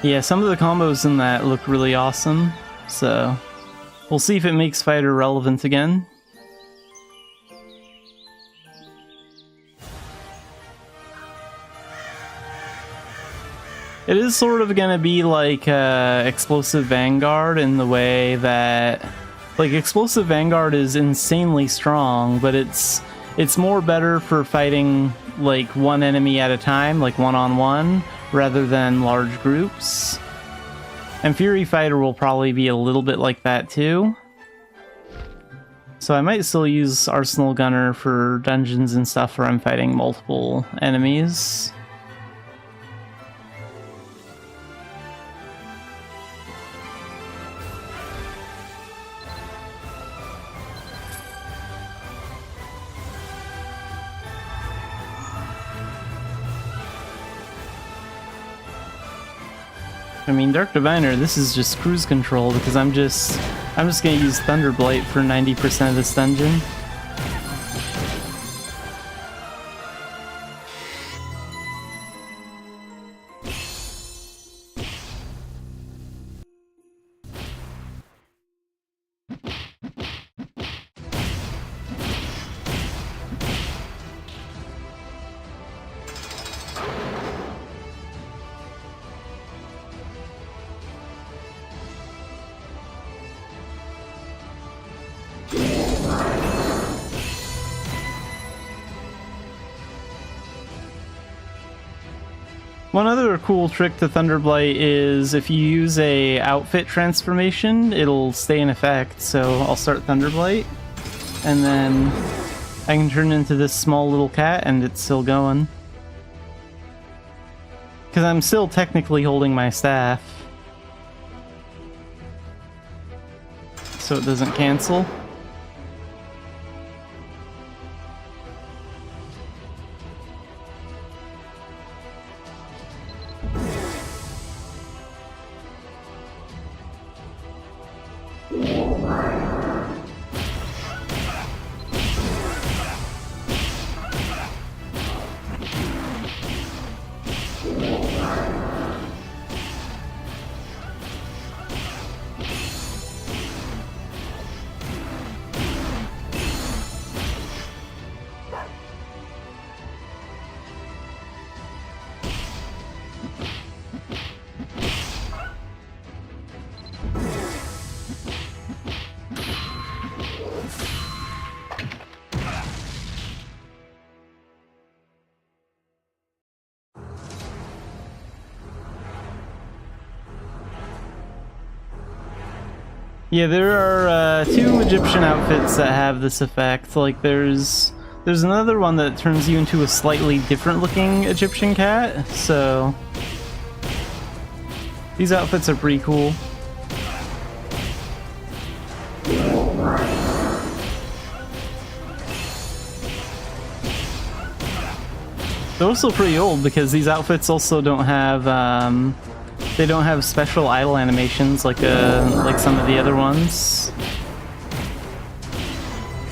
Yeah, some of the combos in that look really awesome, so we'll see if it makes fighter relevant again. It is sort of gonna be like Explosive Vanguard in the way that, like, Explosive Vanguard is insanely strong, but it's more better for fighting like one enemy at a time, like one-on-one, rather than large groups. And Fury Fighter will probably be a little bit like that too. So I might still use Arsenal Gunner for dungeons and stuff where I'm fighting multiple enemies. I mean, Dark Diviner, this is just cruise control because I'm just gonna use Thunderblight for 90% of this dungeon. One other cool trick to Thunderblight is if you use a outfit transformation, it'll stay in effect. So I'll start Thunderblight, and then I can turn into this small little cat and it's still going. Because I'm still technically holding my staff. So it doesn't cancel. Yeah, there are two Egyptian outfits that have this effect. Like, there's another one that turns you into a slightly different looking Egyptian cat, so these outfits are pretty cool. They're also pretty old because these outfits also don't have they don't have special idle animations like some of the other ones.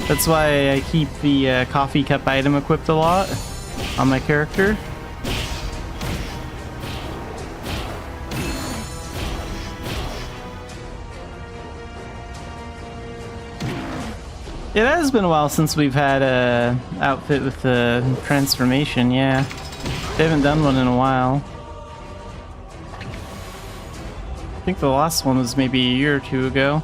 That's why I keep the coffee cup item equipped a lot on my character. It has been a while since we've had a outfit with the transformation, yeah. They haven't done one in a while. I think the last one was maybe a year or two ago.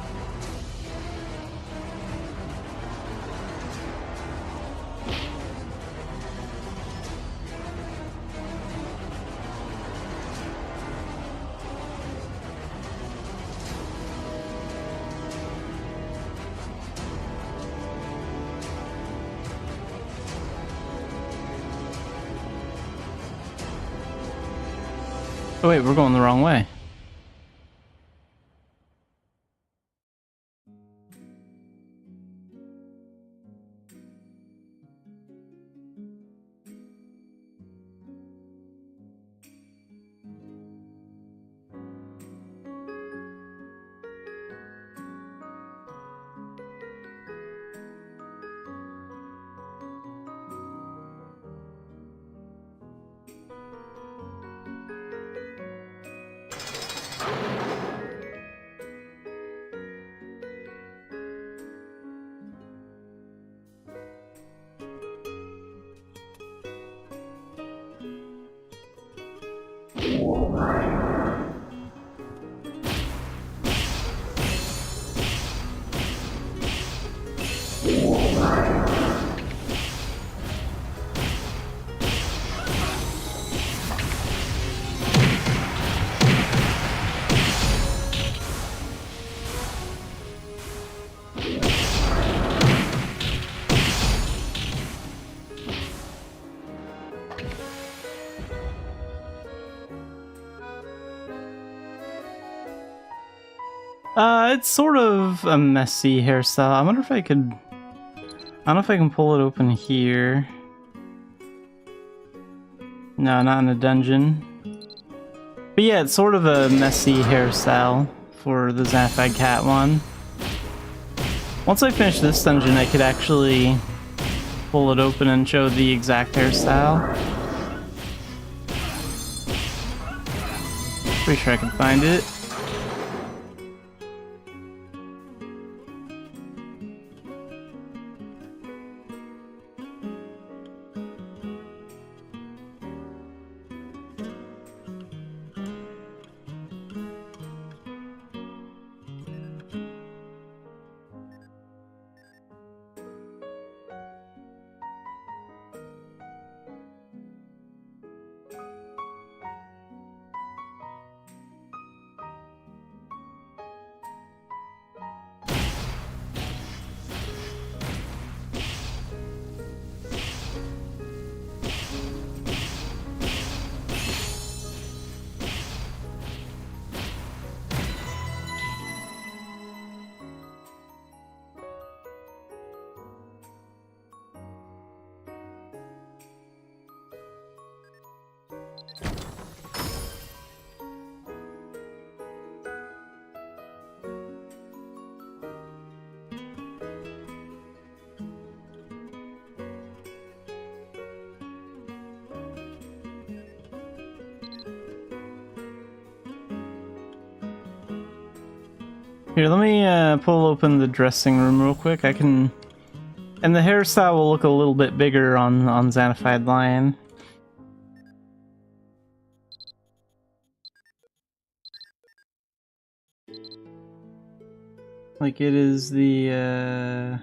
Oh wait, we're going the wrong way. It's sort of a messy hairstyle. I wonder if I could... I don't know if I can pull it open here. No, not in a dungeon. But yeah, it's sort of a messy hairstyle for the Xanafied cat one. Once I finish this dungeon, I could actually pull it open and show the exact hairstyle. Pretty sure I can find it. Here, let me pull open the dressing room real quick. I can... And the hairstyle will look a little bit bigger on Xanafiedlion. Like it is the,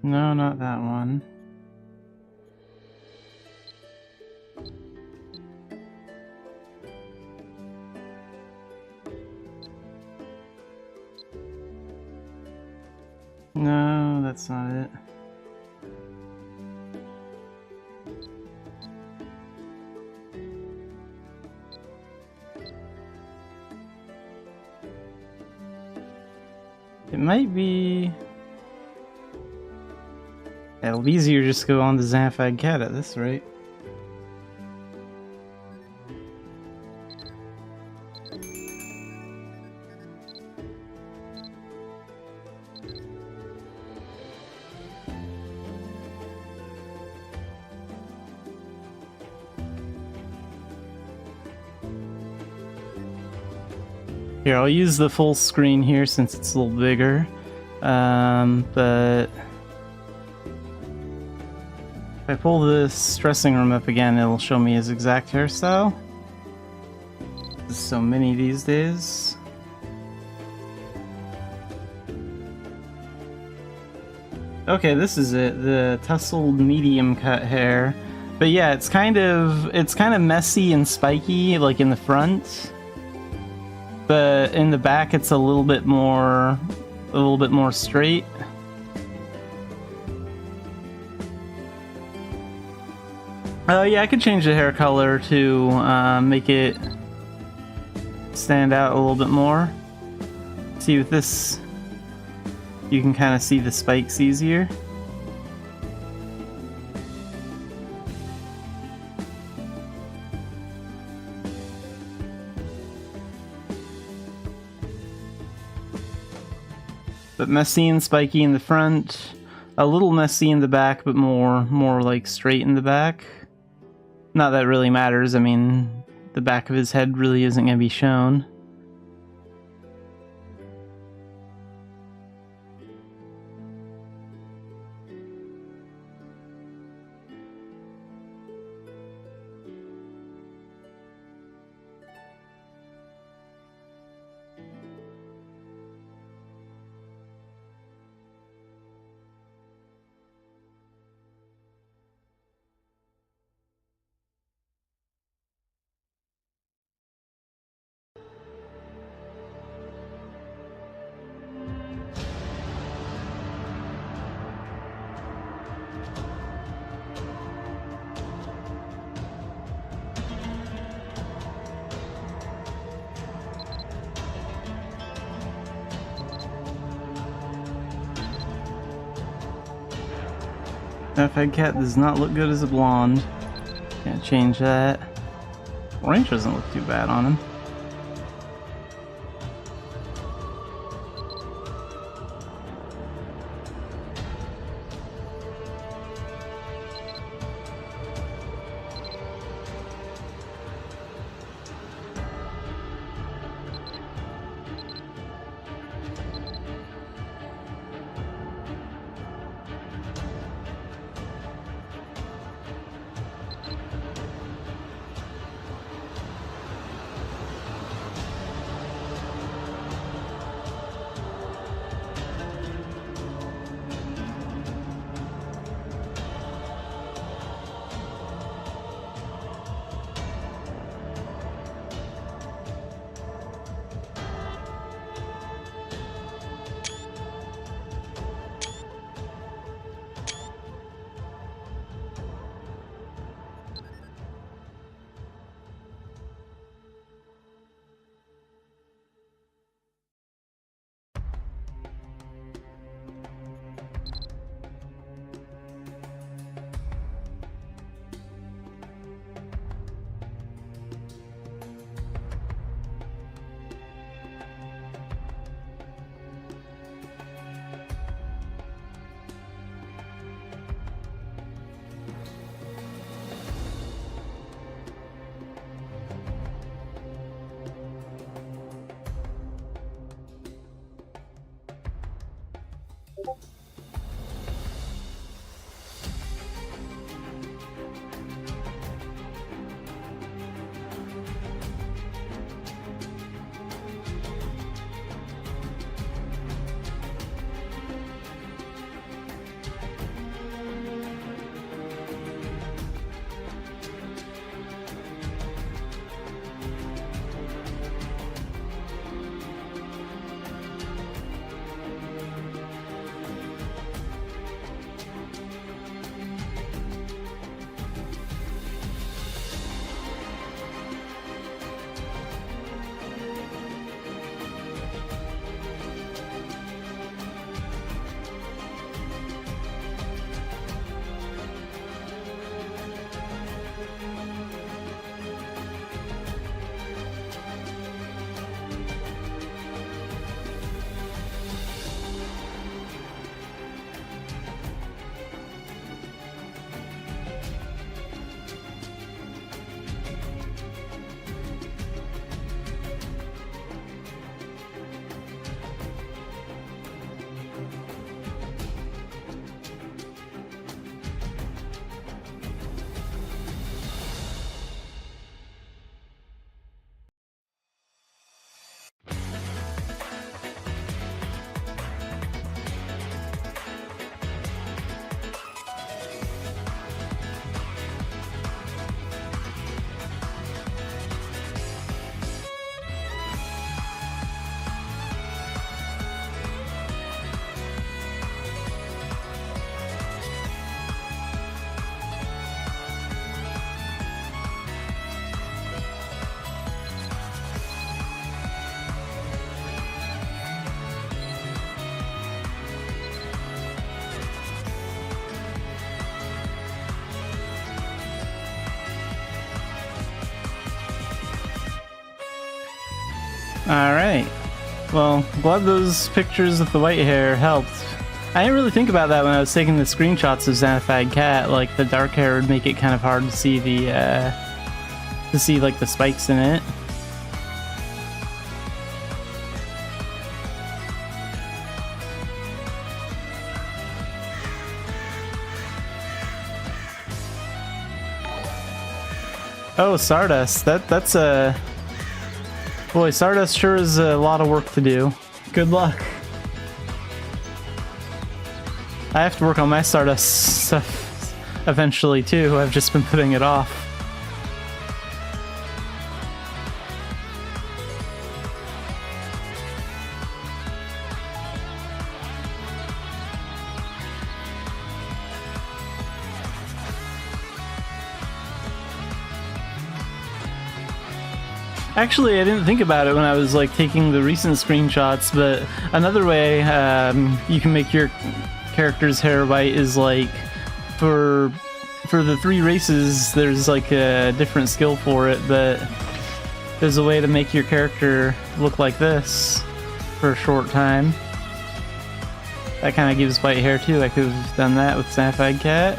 No, not that one. No, that's not it. It might be... It'll be easier just to go on the Xanafied cat at this rate. Here, I'll use the full screen here since it's a little bigger, but if I pull this dressing room up again, it'll show me his exact hairstyle. There's so many these days. Okay, this is it, the tousled medium cut hair. But yeah, it's kind of messy and spiky, like in the front. But in the back, it's a little bit more straight. Yeah, I could change the hair color to make it stand out a little bit more. See, with this, you can kind of see the spikes easier. But messy and spiky in the front, a little messy in the back, but more like straight in the back. Not that it really matters. I mean, the back of his head really isn't going to be shown. Xanafied cat does not look good as a blonde. Gonna change that. Orange doesn't look too bad on him. Alright. Well, glad those pictures of the white hair helped. I didn't really think about that when I was taking the screenshots of Xanafied Cat. Like, the dark hair would make it kind of hard to see the to see like the spikes in it. Oh, Stardust. That's a... Boy, Stardust sure is a lot of work to do. Good luck. I have to work on my Stardust stuff eventually too. I've just been putting it off. Actually, I didn't think about it when I was like taking the recent screenshots, but another way you can make your character's hair white is like for the 3 races there's like a different skill for it, but there's a way to make your character look like this for a short time. That kind of gives white hair too. I could have done that with Xanafied Cat.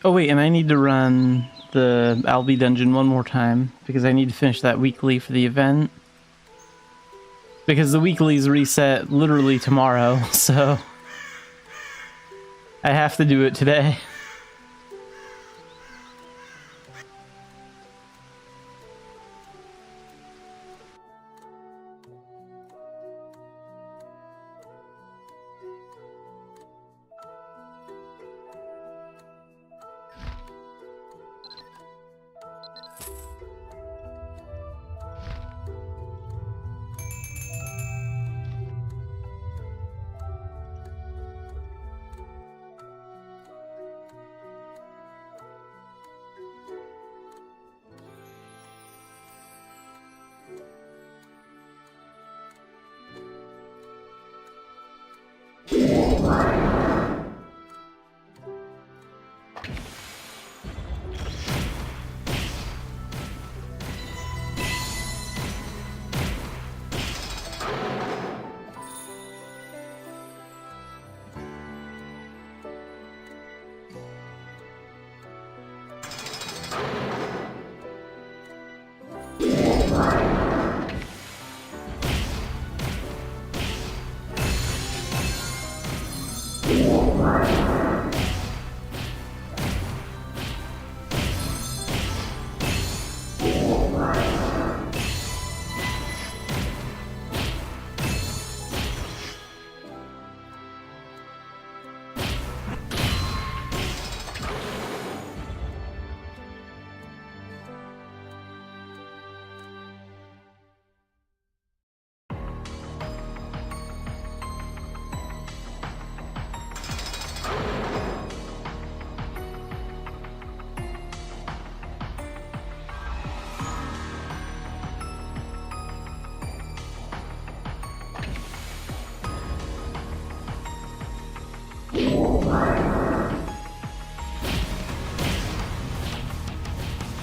Oh wait, and I need to run the Albi dungeon one more time, because I need to finish that weekly for the event. Because the weeklies reset literally tomorrow, so... I have to do it today.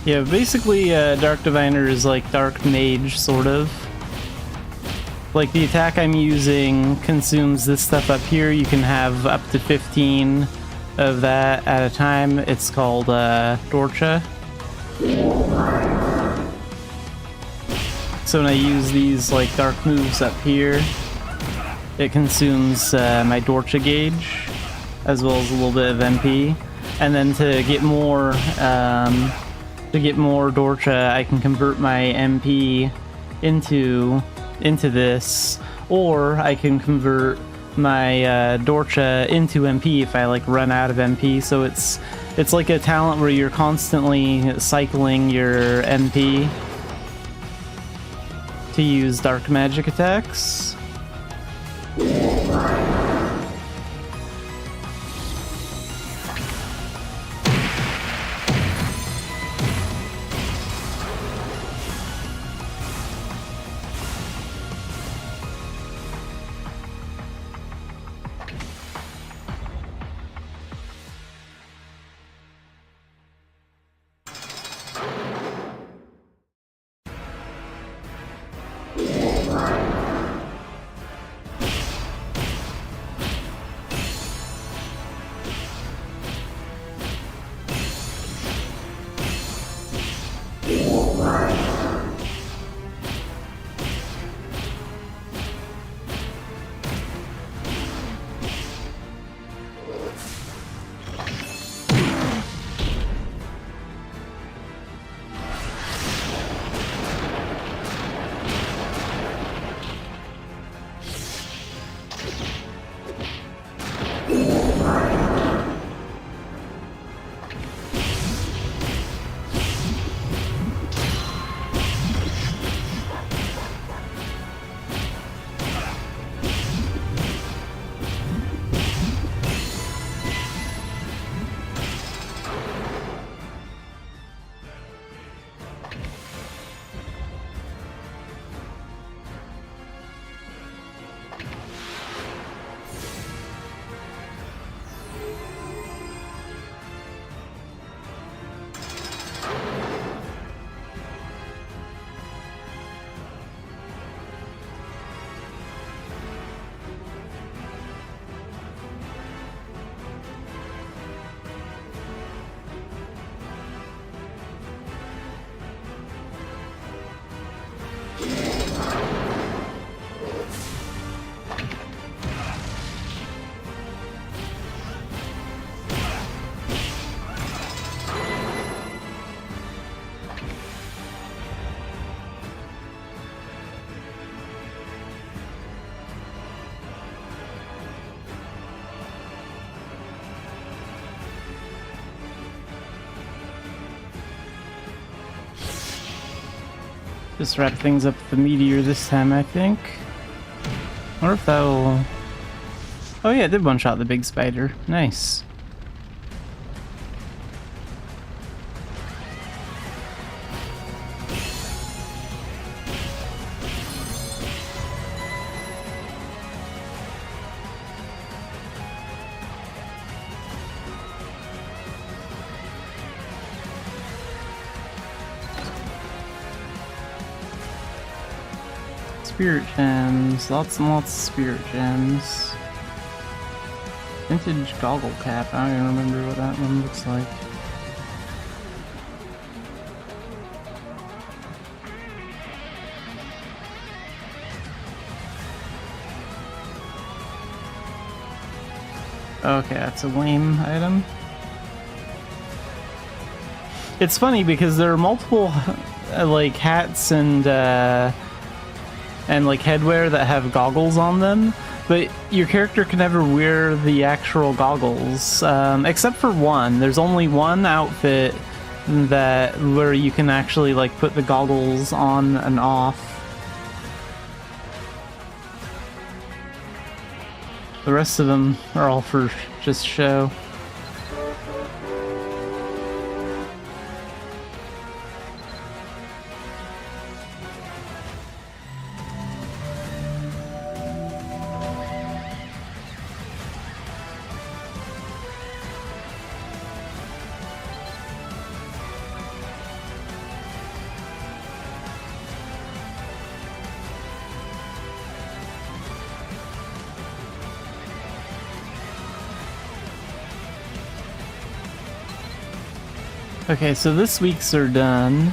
Yeah, basically Dark Diviner is like Dark Mage, sort of. Like, the attack I'm using consumes this stuff up here. You can have up to 15 of that at a time. It's called Dorcha. So when I use these like dark moves up here, it consumes my Dorcha gauge, as well as a little bit of MP. And then to get more Dorcha, I can convert my MP into this, or I can convert my Dorcha into MP if I like run out of MP. So it's like a talent where you're constantly cycling your MP to use dark magic attacks. Just wrap things up with the meteor this time, I think. I wonder if that'll... Oh yeah, it did one-shot the big spider. Nice. Spirit gems, lots and lots of spirit gems. Vintage goggle cap, I don't even remember what that one looks like. Okay, that's a lame item. It's funny because there are multiple like hats and like headwear that have goggles on them, but your character can never wear the actual goggles, except for one. There's only one outfit where you can actually like put the goggles on and off. The rest of them are all for just show. Okay, so this week's are done.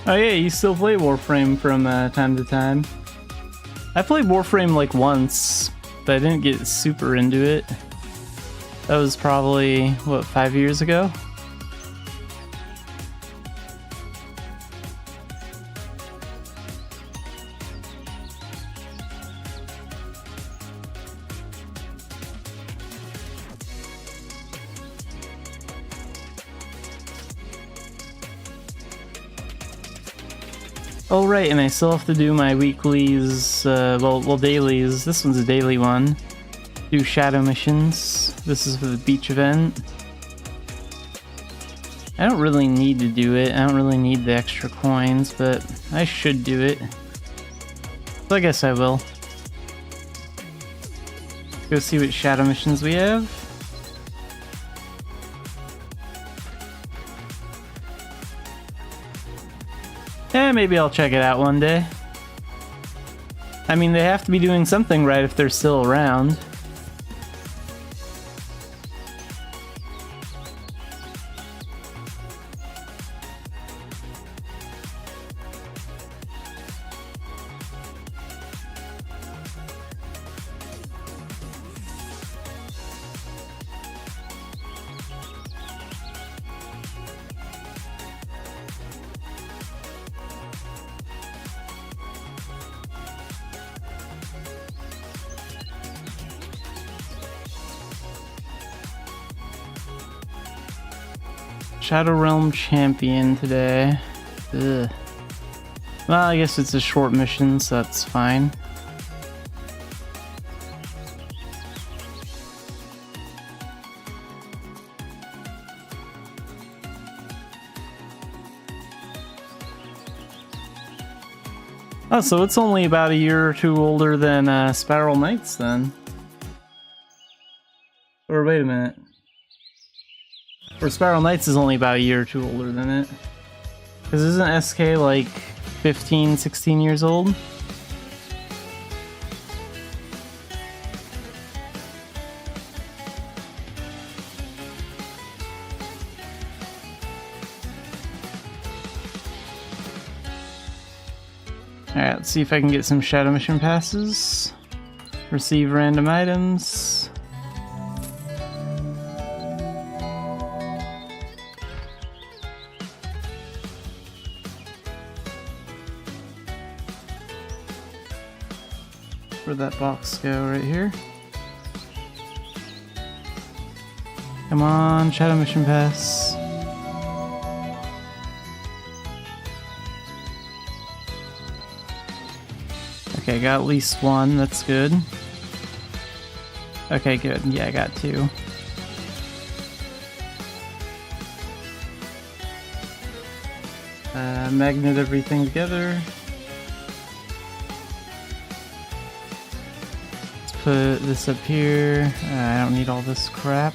Oh yeah, you still play Warframe from time to time. I played Warframe like once, but I didn't get super into it. That was probably, what, 5 years ago? Oh right, and I still have to do my weeklies, well dailies. This one's a daily one. Do shadow missions. This is for the beach event. I don't really need to do it. I don't really need the extra coins, but I should do it. So I guess I will. Go see what shadow missions we have. Yeah, maybe I'll check it out one day. I mean, they have to be doing something right if they're still around. Shadow Realm Champion today. Ugh. Well, I guess it's a short mission, so that's fine. Oh, so it's only about a year or two older than Spiral Knights, then. Or wait a minute. Or Spiral Knights is only about a year or two older than it. Because isn't SK like 15, 16 years old? Alright, let's see if I can get some Shadow Mission passes. Receive random items. Where'd that box go? Right here? Come on, Shadow Mission pass. Okay, got at least one, that's good. Okay, good. Yeah, I got two. Magnet everything together. Put this up here. I don't need all this crap.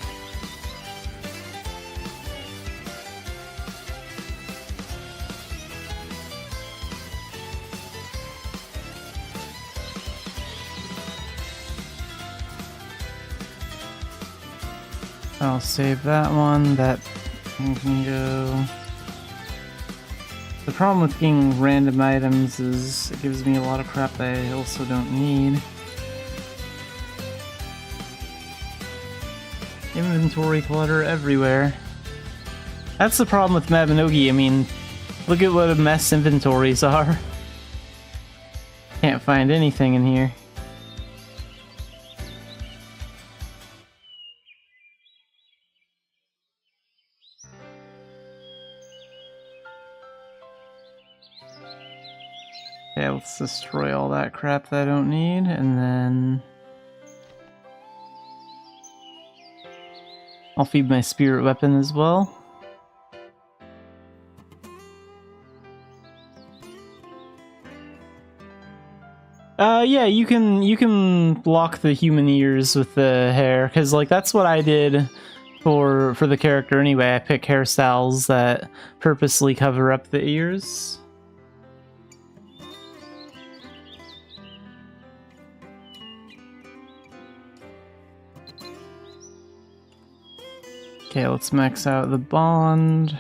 I'll save that one. That one can go. The problem with getting random items is it gives me a lot of crap that I also don't need. Inventory clutter everywhere. That's the problem with Mabinogi. I mean, look at what a mess inventories are. Can't find anything in here. Okay, let's destroy all that crap that I don't need, and then I'll feed my spirit weapon as well. Yeah, you can block the human ears with the hair, because like that's what I did for the character anyway. I pick hairstyles that purposely cover up the ears. Okay, let's max out the bond.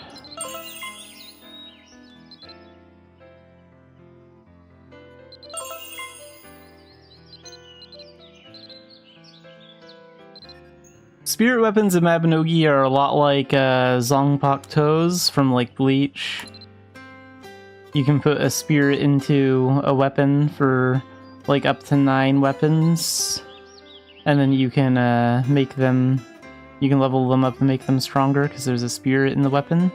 Spirit weapons in Mabinogi are a lot like Zongpak toes from like Bleach. You can put a spirit into a weapon for like up to 9 weapons, and then you can make them. You can level them up and make them stronger because there's a spirit in the weapon.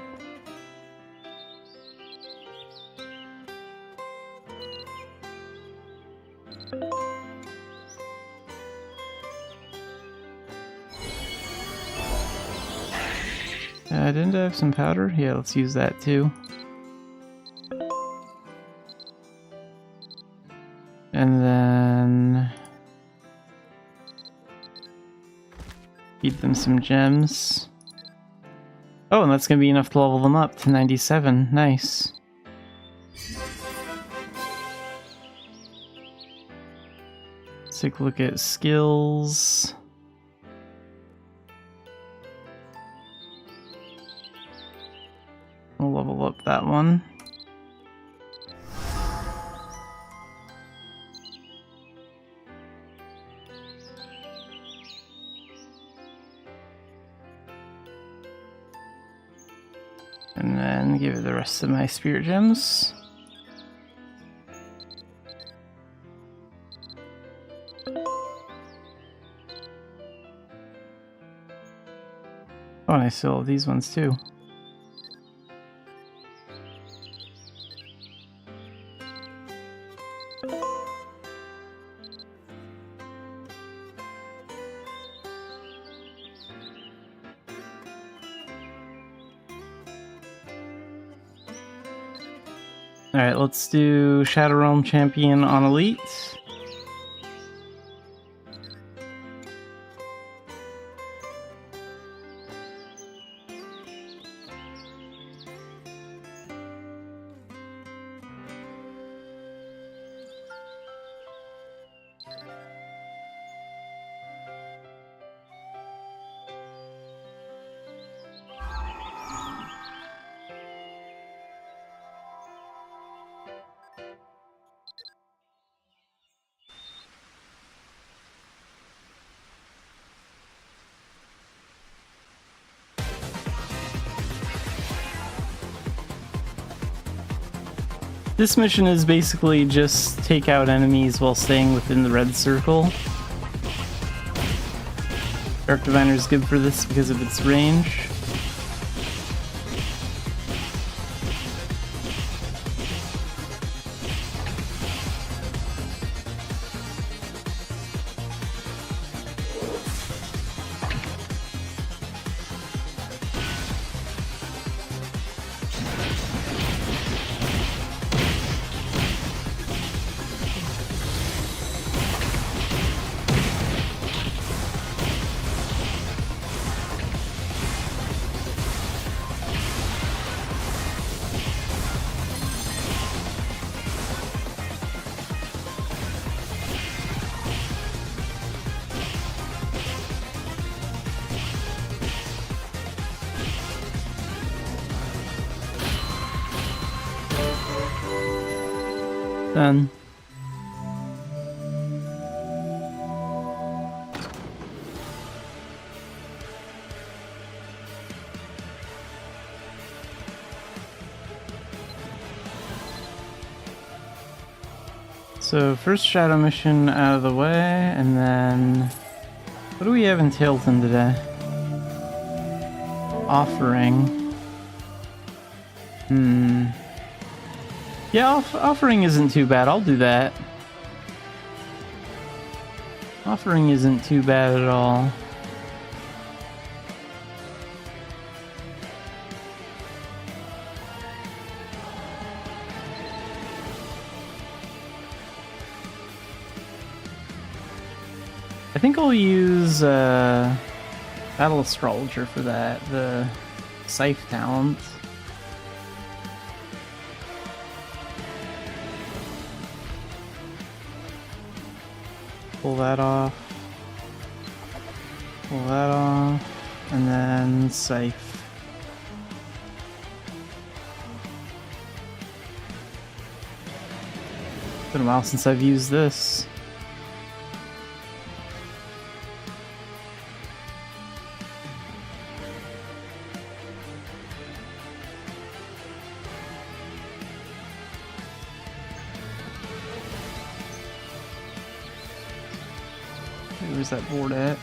some powder? Yeah, let's use that too. And then feed them some gems. Oh, and that's gonna be enough to level them up to 97. Nice. Let's take a look at skills. We'll level up that one. And then give it the rest of my spirit gems. Oh, and I still have these ones too. Alright, let's do Shadow Realm Champion on Elite. This mission is basically just take out enemies while staying within the red circle. Dark Diviner is good for this because of its range. Done. So first shadow mission out of the way, and then what do we have in Tailton today? Offering. Yeah, offering isn't too bad. I'll do that. Offering isn't too bad at all. I think I'll use Battle Astrologer for that, the Scythe talent. Pull that off. Pull that off. And then Scythe. It's been a while since I've used this. Where's that board at?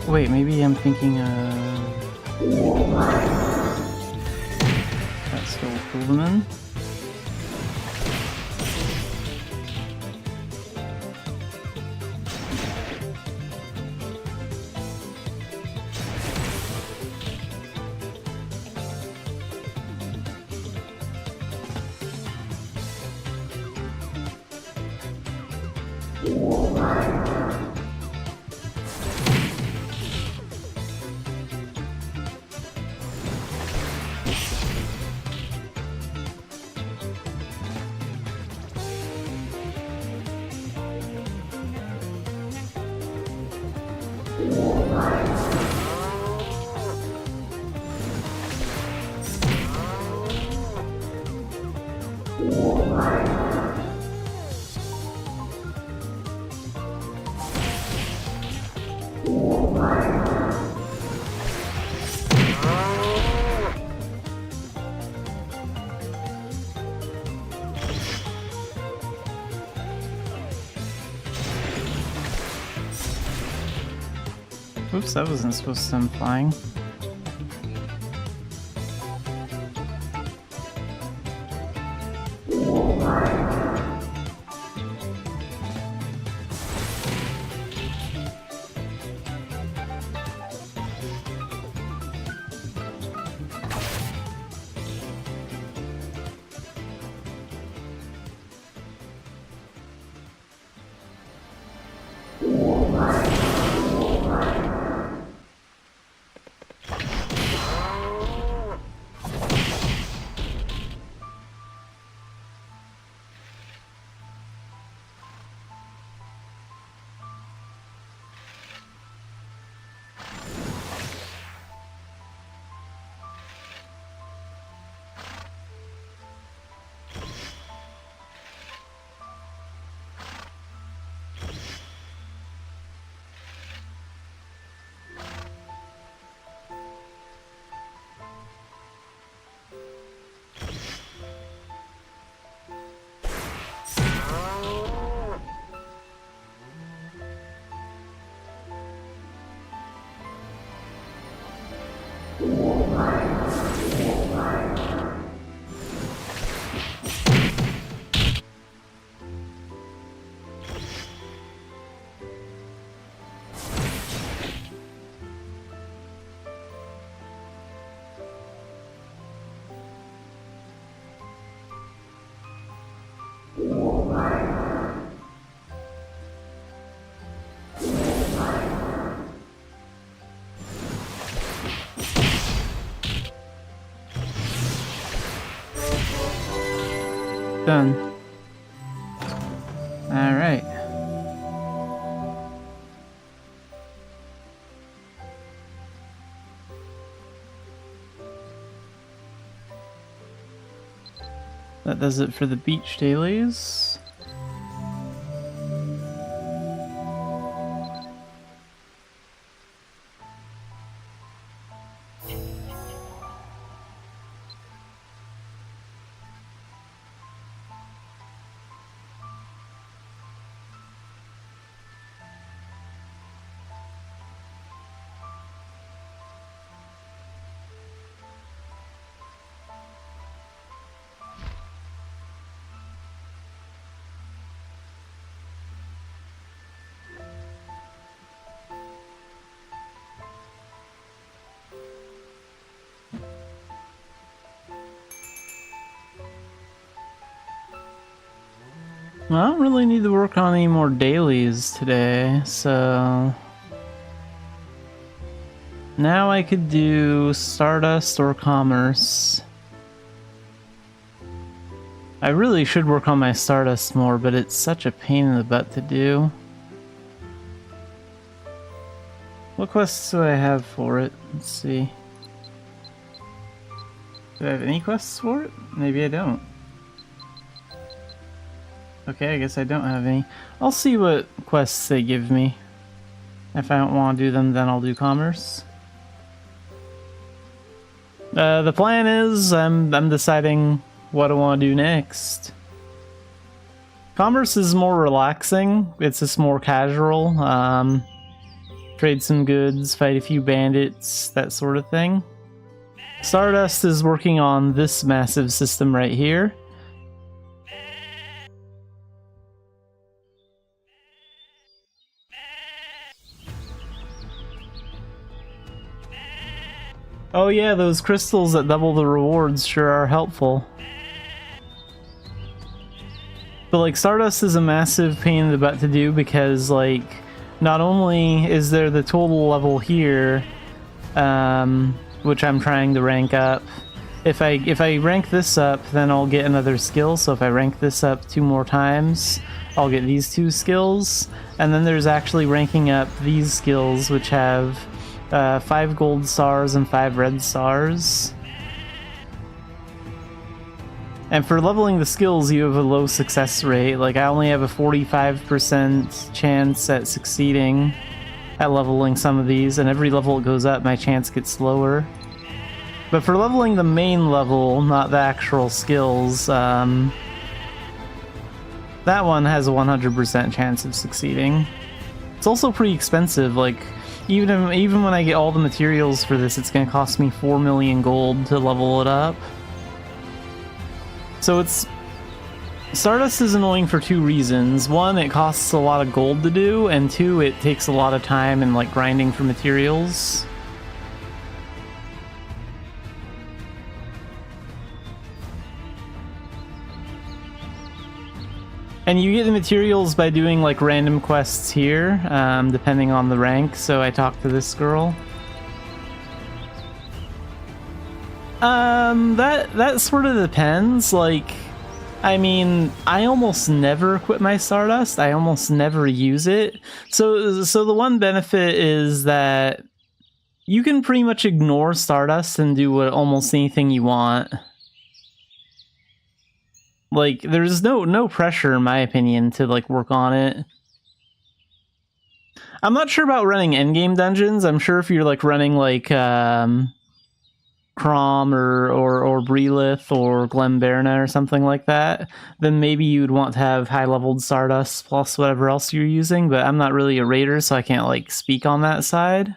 Wait, maybe I'm thinking that's still Coolman. Oops, that wasn't supposed to send flying. Done. All right. That does it for the beach dailies. Well, I don't really need to work on any more dailies today, so now I could do Stardust or Commerce. I really should work on my Stardust more, but it's such a pain in the butt to do. What quests do I have for it? Let's see. Do I have any quests for it? Maybe I don't. Okay, I guess I don't have any. I'll see what quests they give me. If I don't want to do them, then I'll do Commerce. The plan is I'm deciding what I want to do next. Commerce is more relaxing. It's just more casual. trade some goods, fight a few bandits, that sort of thing. Stardust is working on this massive system right here. Oh yeah, those crystals that double the rewards sure are helpful. But like, Stardust is a massive pain in the butt to do because, like, not only is there the total level here, which I'm trying to rank up. If I rank this up, then I'll get another skill. So if I rank this up 2 more times, I'll get these 2 skills. And then there's actually ranking up these skills, which have 5 gold stars and 5 red stars. And for leveling the skills, you have a low success rate. Like, I only have a 45% chance at succeeding at leveling some of these, and every level it goes up, my chance gets lower. But for leveling the main level, not the actual skills, that one has a 100% chance of succeeding. It's also pretty expensive. Like, even when I get all the materials for this, it's going to cost me 4 million gold to level it up. So Stardust is annoying for 2 reasons. 1, it costs a lot of gold to do, and 2, it takes a lot of time and like grinding for materials. And you get the materials by doing like random quests here, depending on the rank. So I talked to this girl. That sort of depends. Like, I mean, I almost never equip my Stardust. I almost never use it. So the one benefit is that you can pretty much ignore Stardust and do almost anything you want. Like, there's no pressure, in my opinion, to like work on it. I'm not sure about running endgame dungeons. I'm sure if you're like running like Crom or Brelith or Glenberna or something like that, then maybe you'd want to have high-leveled Stardust plus whatever else you're using, but I'm not really a raider, so I can't like speak on that side.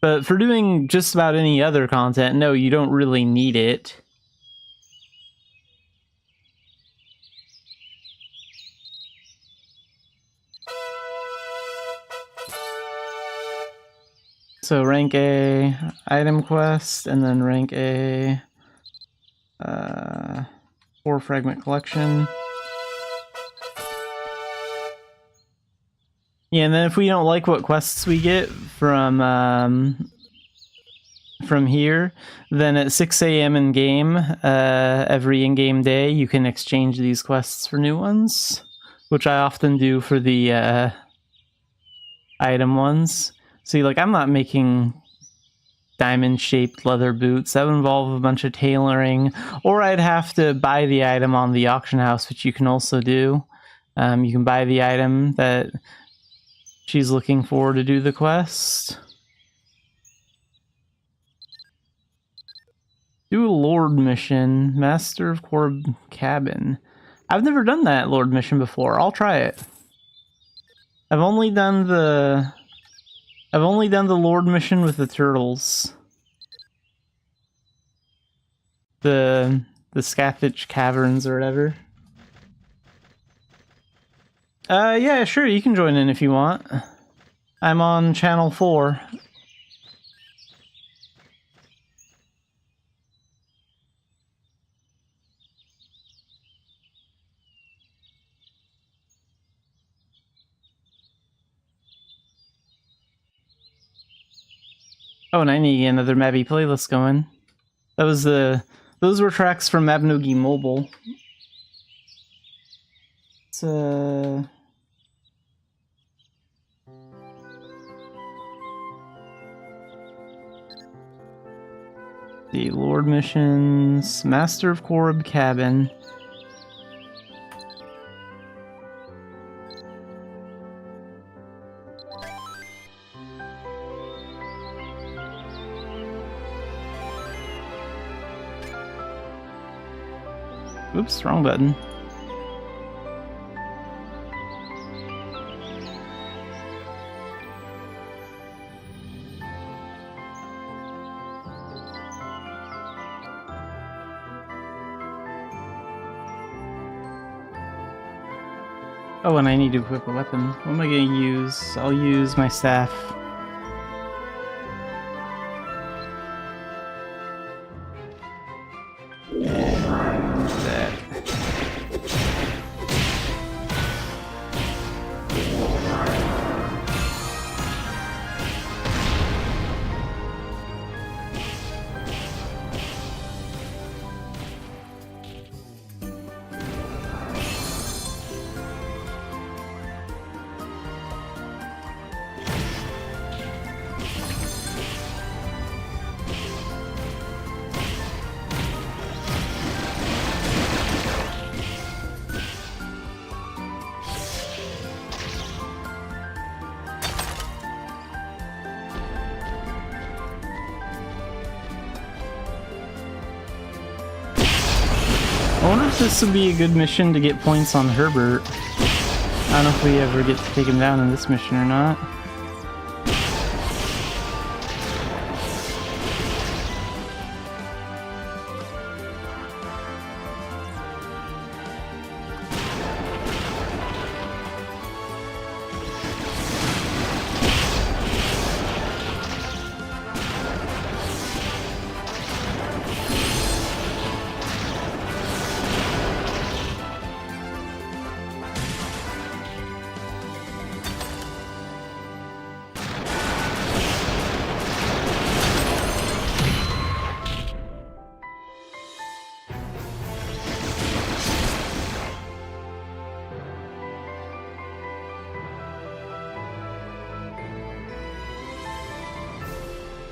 But for doing just about any other content, no, you don't really need it. So rank A, item quest, and then rank A, 4 fragment collection. Yeah, and then if we don't like what quests we get from here, then at 6 AM in game, every in-game day, you can exchange these quests for new ones, which I often do for the item ones. See, like, I'm not making diamond-shaped leather boots. That would involve a bunch of tailoring, or I'd have to buy the item on the auction house, which you can also do. You can buy the item that she's looking for to do the quest. Do a Lord mission, Master of Corb Cabin. I've never done that Lord mission before. I'll try it. I've only done the Lord mission with the turtles. The Scathich Caverns or whatever. Yeah, sure, you can join in if you want. I'm on channel 4. Oh, and I need to get another Mabby playlist going. Those were tracks from Mabinogi Mobile. It's the Lord missions, Master of Corb Cabin. Oops, wrong button. Oh, and I need to equip a weapon. What am I going to use? I'll use my staff. And that. I wonder if this would be a good mission to get points on Herbert. I don't know if we ever get to take him down in this mission or not.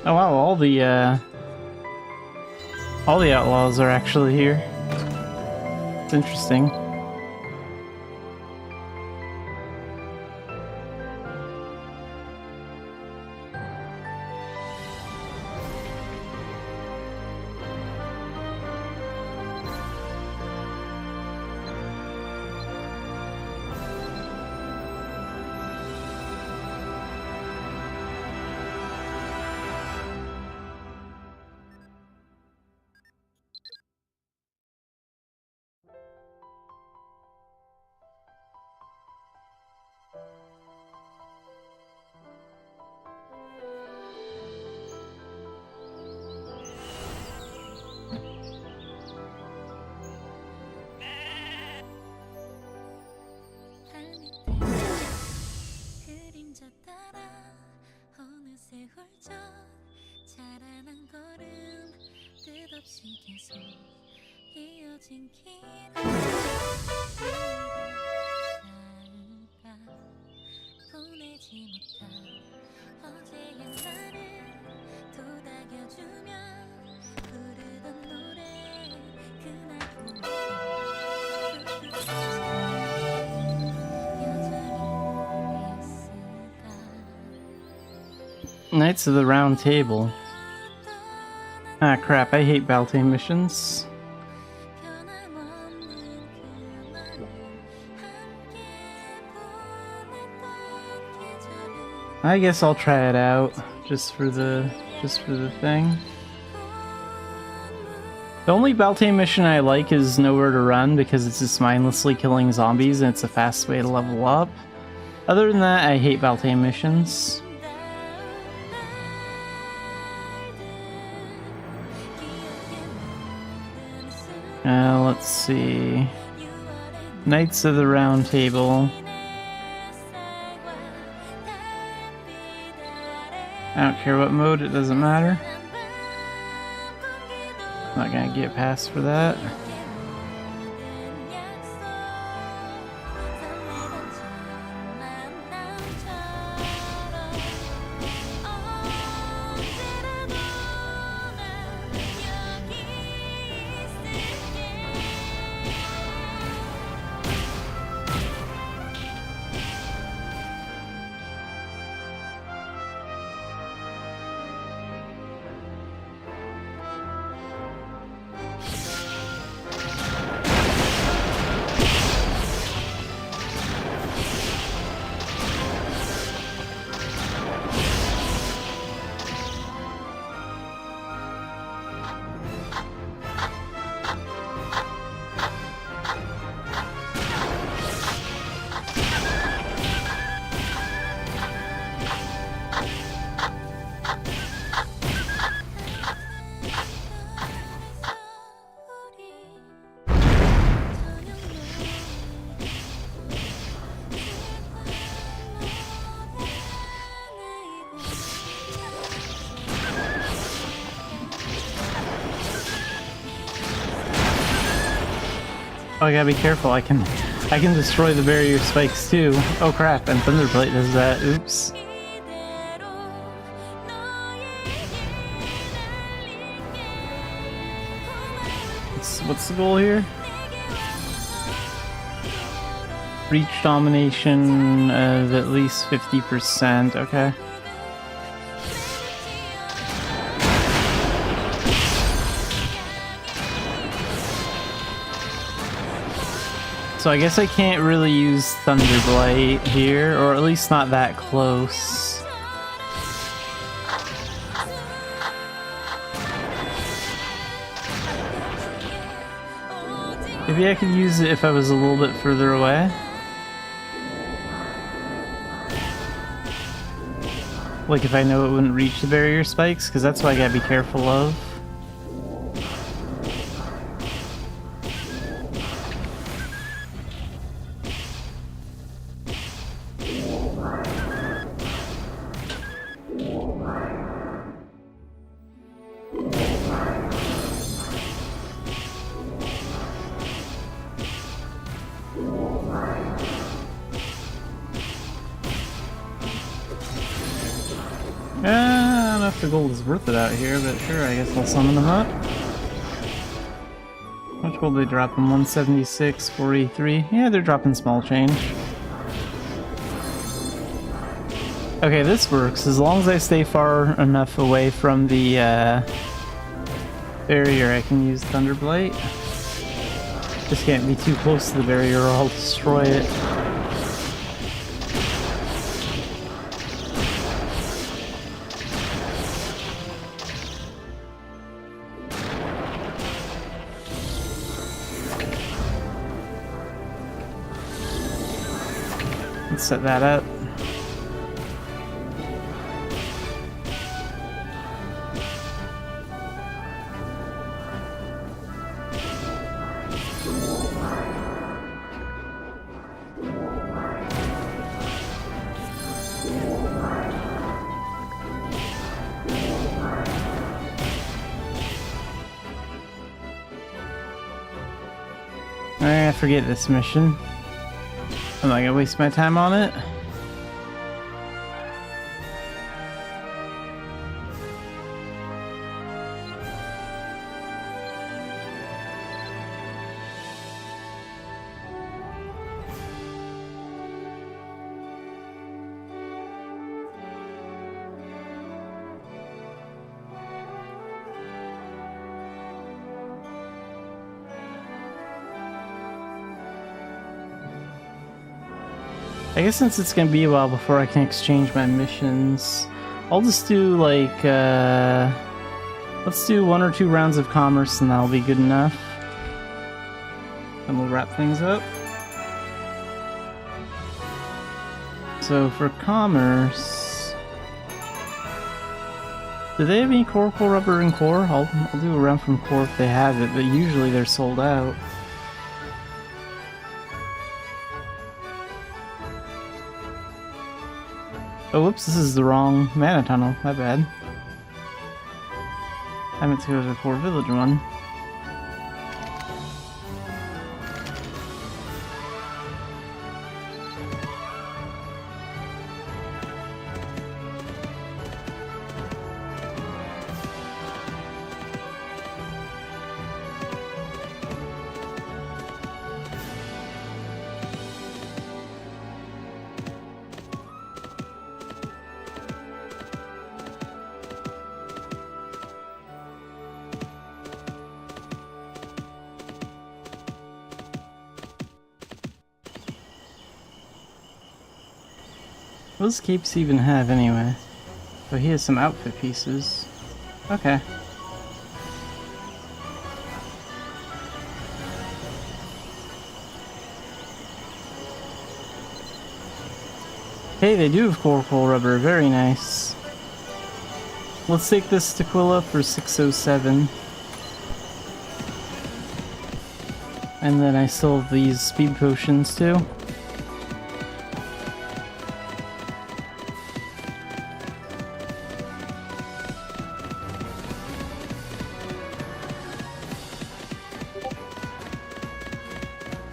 Oh wow, all the outlaws are actually here. It's interesting. Knights of the Round Table. Ah crap, I hate Baltaim missions. I guess I'll try it out just for the thing. The only Baltaim mission I like is Nowhere to Run because it's just mindlessly killing zombies and it's a fast way to level up. Other than that, I hate Baltaim missions. Let's see. Knights of the Round Table. I don't care what mode, it doesn't matter. Not gonna get past for that. Oh, I gotta be careful. I can destroy the barrier spikes too. Oh crap! And Thunderblade does that. Oops. What's the goal here? Reach domination of at least 50%. Okay. So I guess I can't really use Thunderblight here, or at least not that close. Maybe I could use it if I was a little bit further away. Like if I know it wouldn't reach the barrier spikes, because that's what I gotta be careful of. I don't know if the gold is worth it out here, but sure, I guess I'll summon them up. How much gold they drop them? 176, 483. Yeah, they're dropping small change. Okay, this works. As long as I stay far enough away from the barrier, I can use Thunderblight. Just can't be too close to the barrier or I'll destroy it. Let's set that up. I forget this mission. I'm not gonna waste my time on it. I guess since it's gonna be a while before I can exchange my missions, I'll just do like, let's do 1 or 2 rounds of commerce and that'll be good enough. And we'll wrap things up. So for commerce, do they have any coracle rubber and core? I'll do a round from core if they have it, but usually they're sold out. Oh, whoops, this is the wrong mana tunnel. My bad. I meant to go to the core village one. What does Capes even have anyway? Oh, he has some outfit pieces. Okay. Hey, they do have coracle rubber. Very nice. Let's take this to Quilla for 607. And then I still have these speed potions too.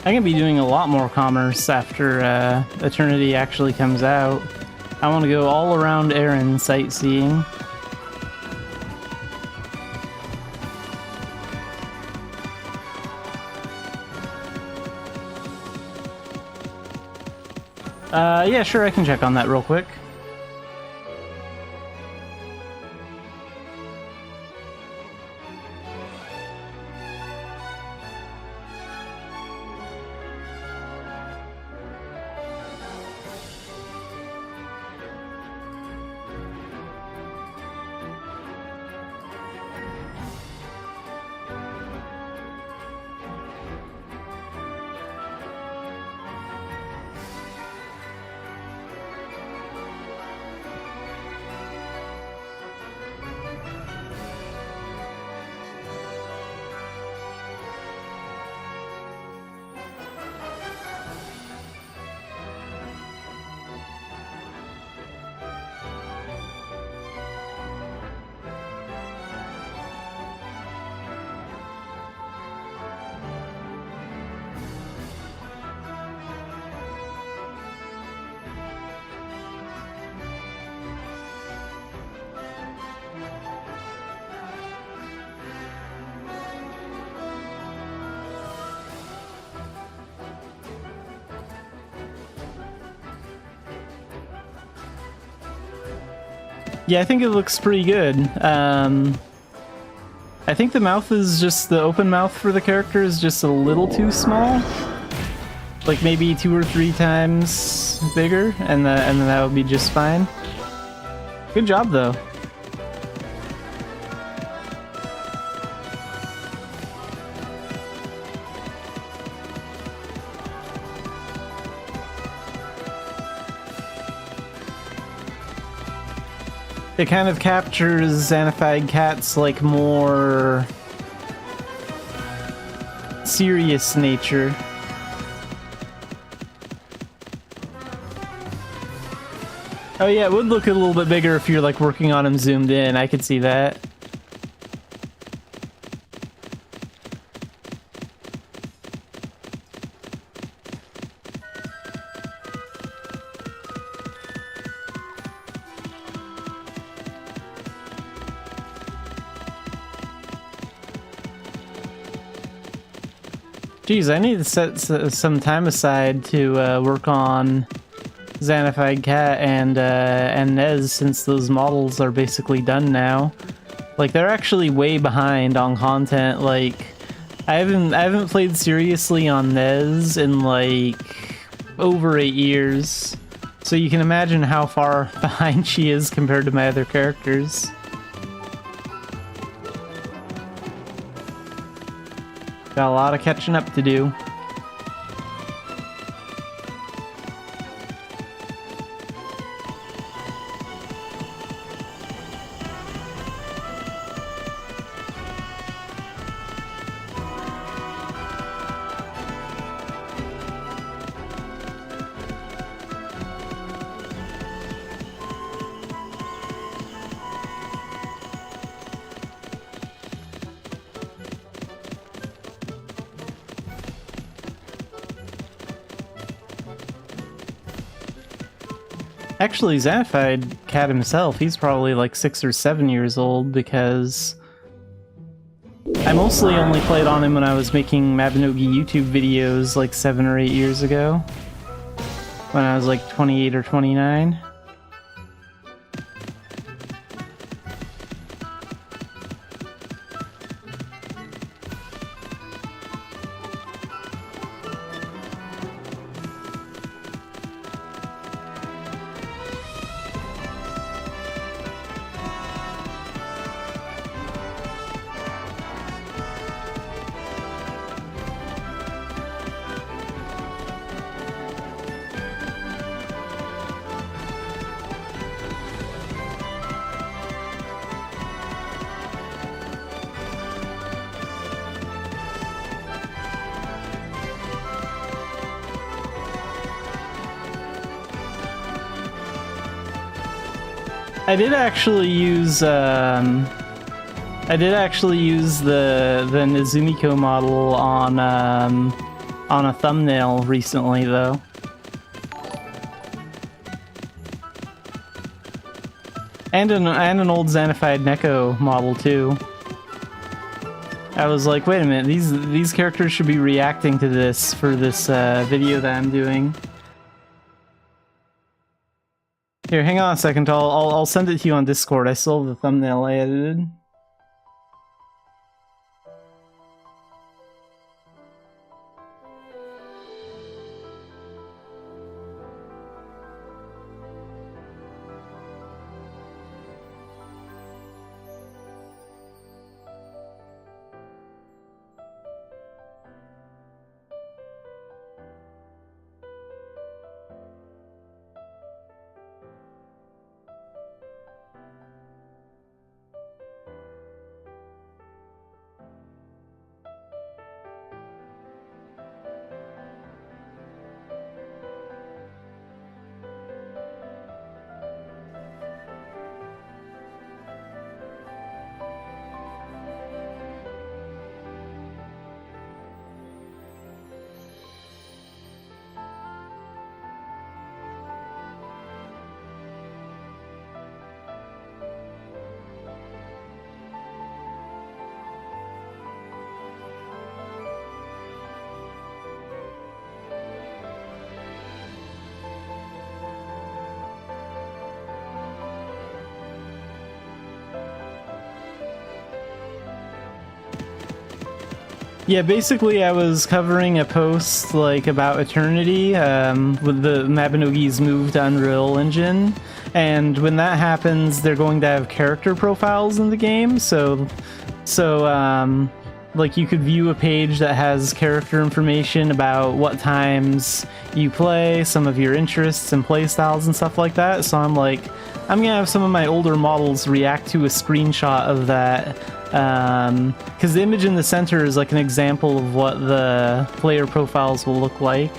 I'm gonna be doing a lot more commerce after Eternity actually comes out. I want to go all around Erin sightseeing. Yeah, sure, I can check on that real quick. Yeah, I think it looks pretty good. I think the mouth is just, the open mouth for the character is just a little too small. Like maybe 2 or 3 times bigger, and then that would be just fine. Good job, though. It kind of captures Xanafied Cat's like more serious nature. Oh yeah, it would look a little bit bigger if you're like working on him zoomed in. I could see that. Geez, I need to set some time aside to work on Xanafied Cat and Nez, since those models are basically done now. Like, they're actually way behind on content. Like, I haven't played seriously on Nez in like over 8 years, so you can imagine how far behind she is compared to my other characters. Got a lot of catching up to do. Actually, Xanafied Cat himself, he's probably like 6 or 7 years old, because I mostly only played on him when I was making Mabinogi YouTube videos like 7 or 8 years ago, when I was like 28 or 29. I did actually use the Nezumiko model on on a thumbnail recently, though. And an old Xanafiedlion model, too. I was like, wait a minute, these characters should be reacting to this for this video that I'm doing. Here, hang on a second, I'll send it to you on Discord. I still have the thumbnail I edited. Yeah, basically I was covering a post like about Eternity with the Mabinogi's move to Unreal Engine, and when that happens they're going to have character profiles in the game, so like you could view a page that has character information about what times you play, some of your interests and play styles and stuff like that. So I'm like, I'm gonna have some of my older models react to a screenshot of that, because the image in the center is like an example of what the player profiles will look like.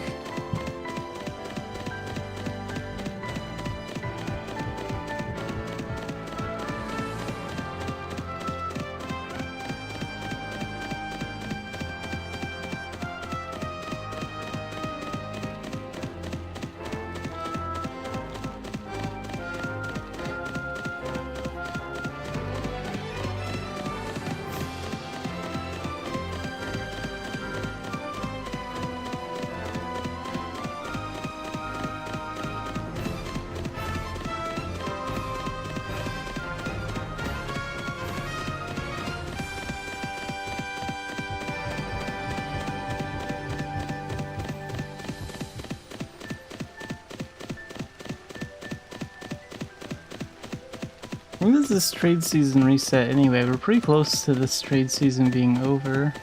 When does this trade season reset anyway? We're pretty close to this trade season being over.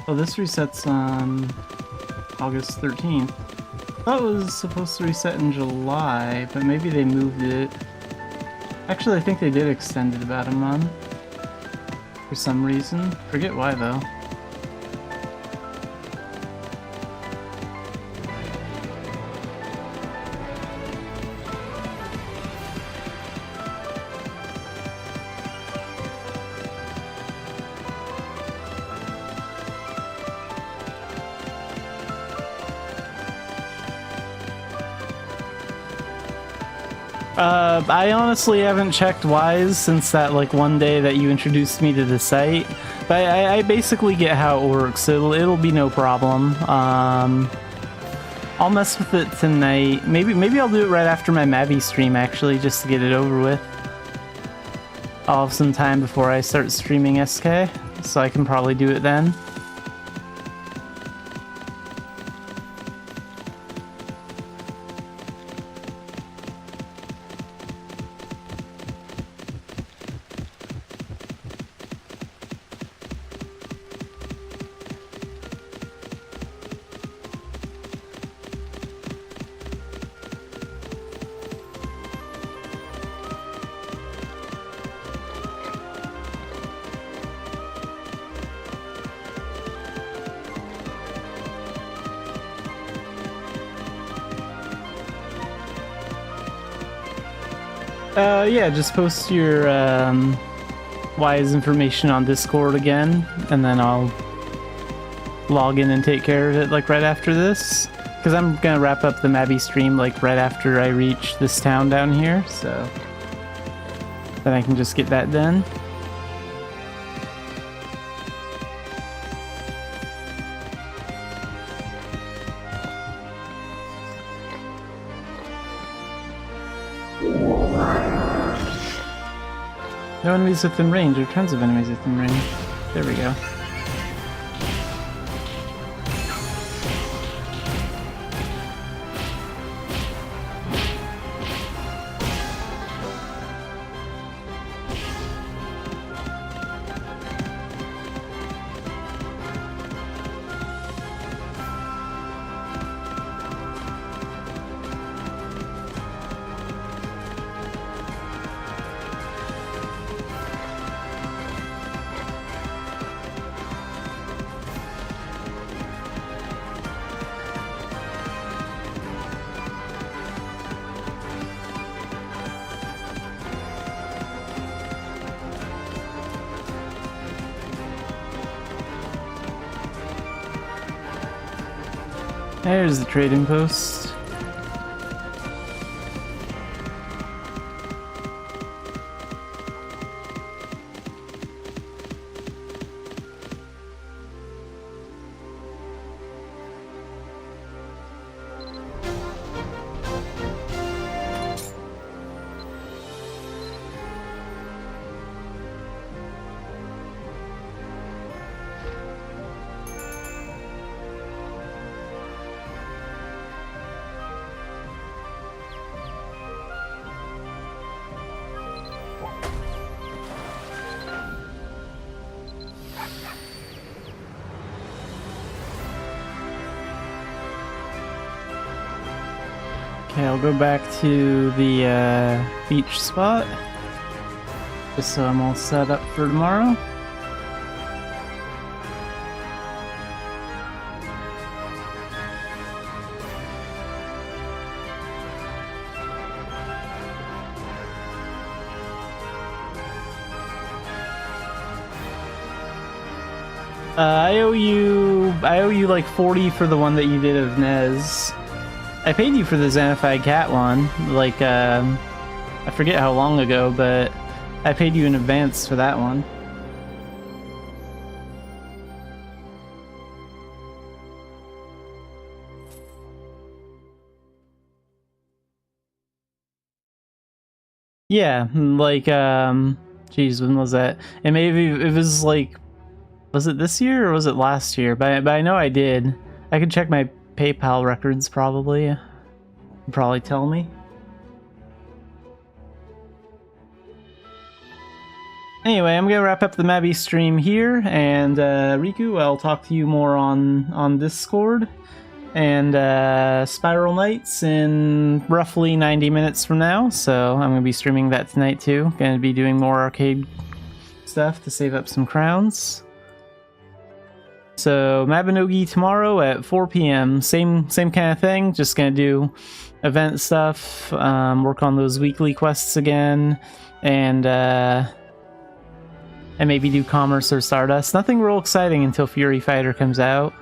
Oh, this resets on August 13th. I thought it was supposed to reset in July, but maybe they moved it. Actually, I think they did extend it about a month. For some reason. Forget why, though. I honestly haven't checked Wise since that like one day that you introduced me to the site, but I basically get how it works. It'll be no problem. I'll mess with it tonight. Maybe I'll do it right after my Mavi stream actually, just to get it over with. I'll have some time before I start streaming SK, so I can probably do it then. Yeah, just post your Wise information on Discord again, and then I'll log in and take care of it like right after this. Because I'm gonna wrap up the Mabby stream like right after I reach this town down here, so then I can just get that done. No enemies within range. There are tons of enemies within range. There we go. There's the trading post. Okay, I'll go back to the beach spot, just so I'm all set up for tomorrow. I owe you like 40 for the one that you did of Nez. I paid you for the Xanafied cat one, like, I forget how long ago, but I paid you in advance for that one. Yeah, like, geez, when was that? And maybe it was like, was it this year or was it last year? But I know I did. I could check my PayPal records probably. You'd probably tell me. Anyway, I'm gonna wrap up the Mabby stream here, and Riku, I'll talk to you more on Discord. And Spiral Nights in roughly 90 minutes from now, so I'm gonna be streaming that tonight too. Gonna be doing more arcade stuff to save up some crowns. So Mabinogi tomorrow at 4 p.m. Same kind of thing. Just gonna do event stuff, work on those weekly quests again, and maybe do Commerce or Stardust. Nothing real exciting until Fury Fighter comes out.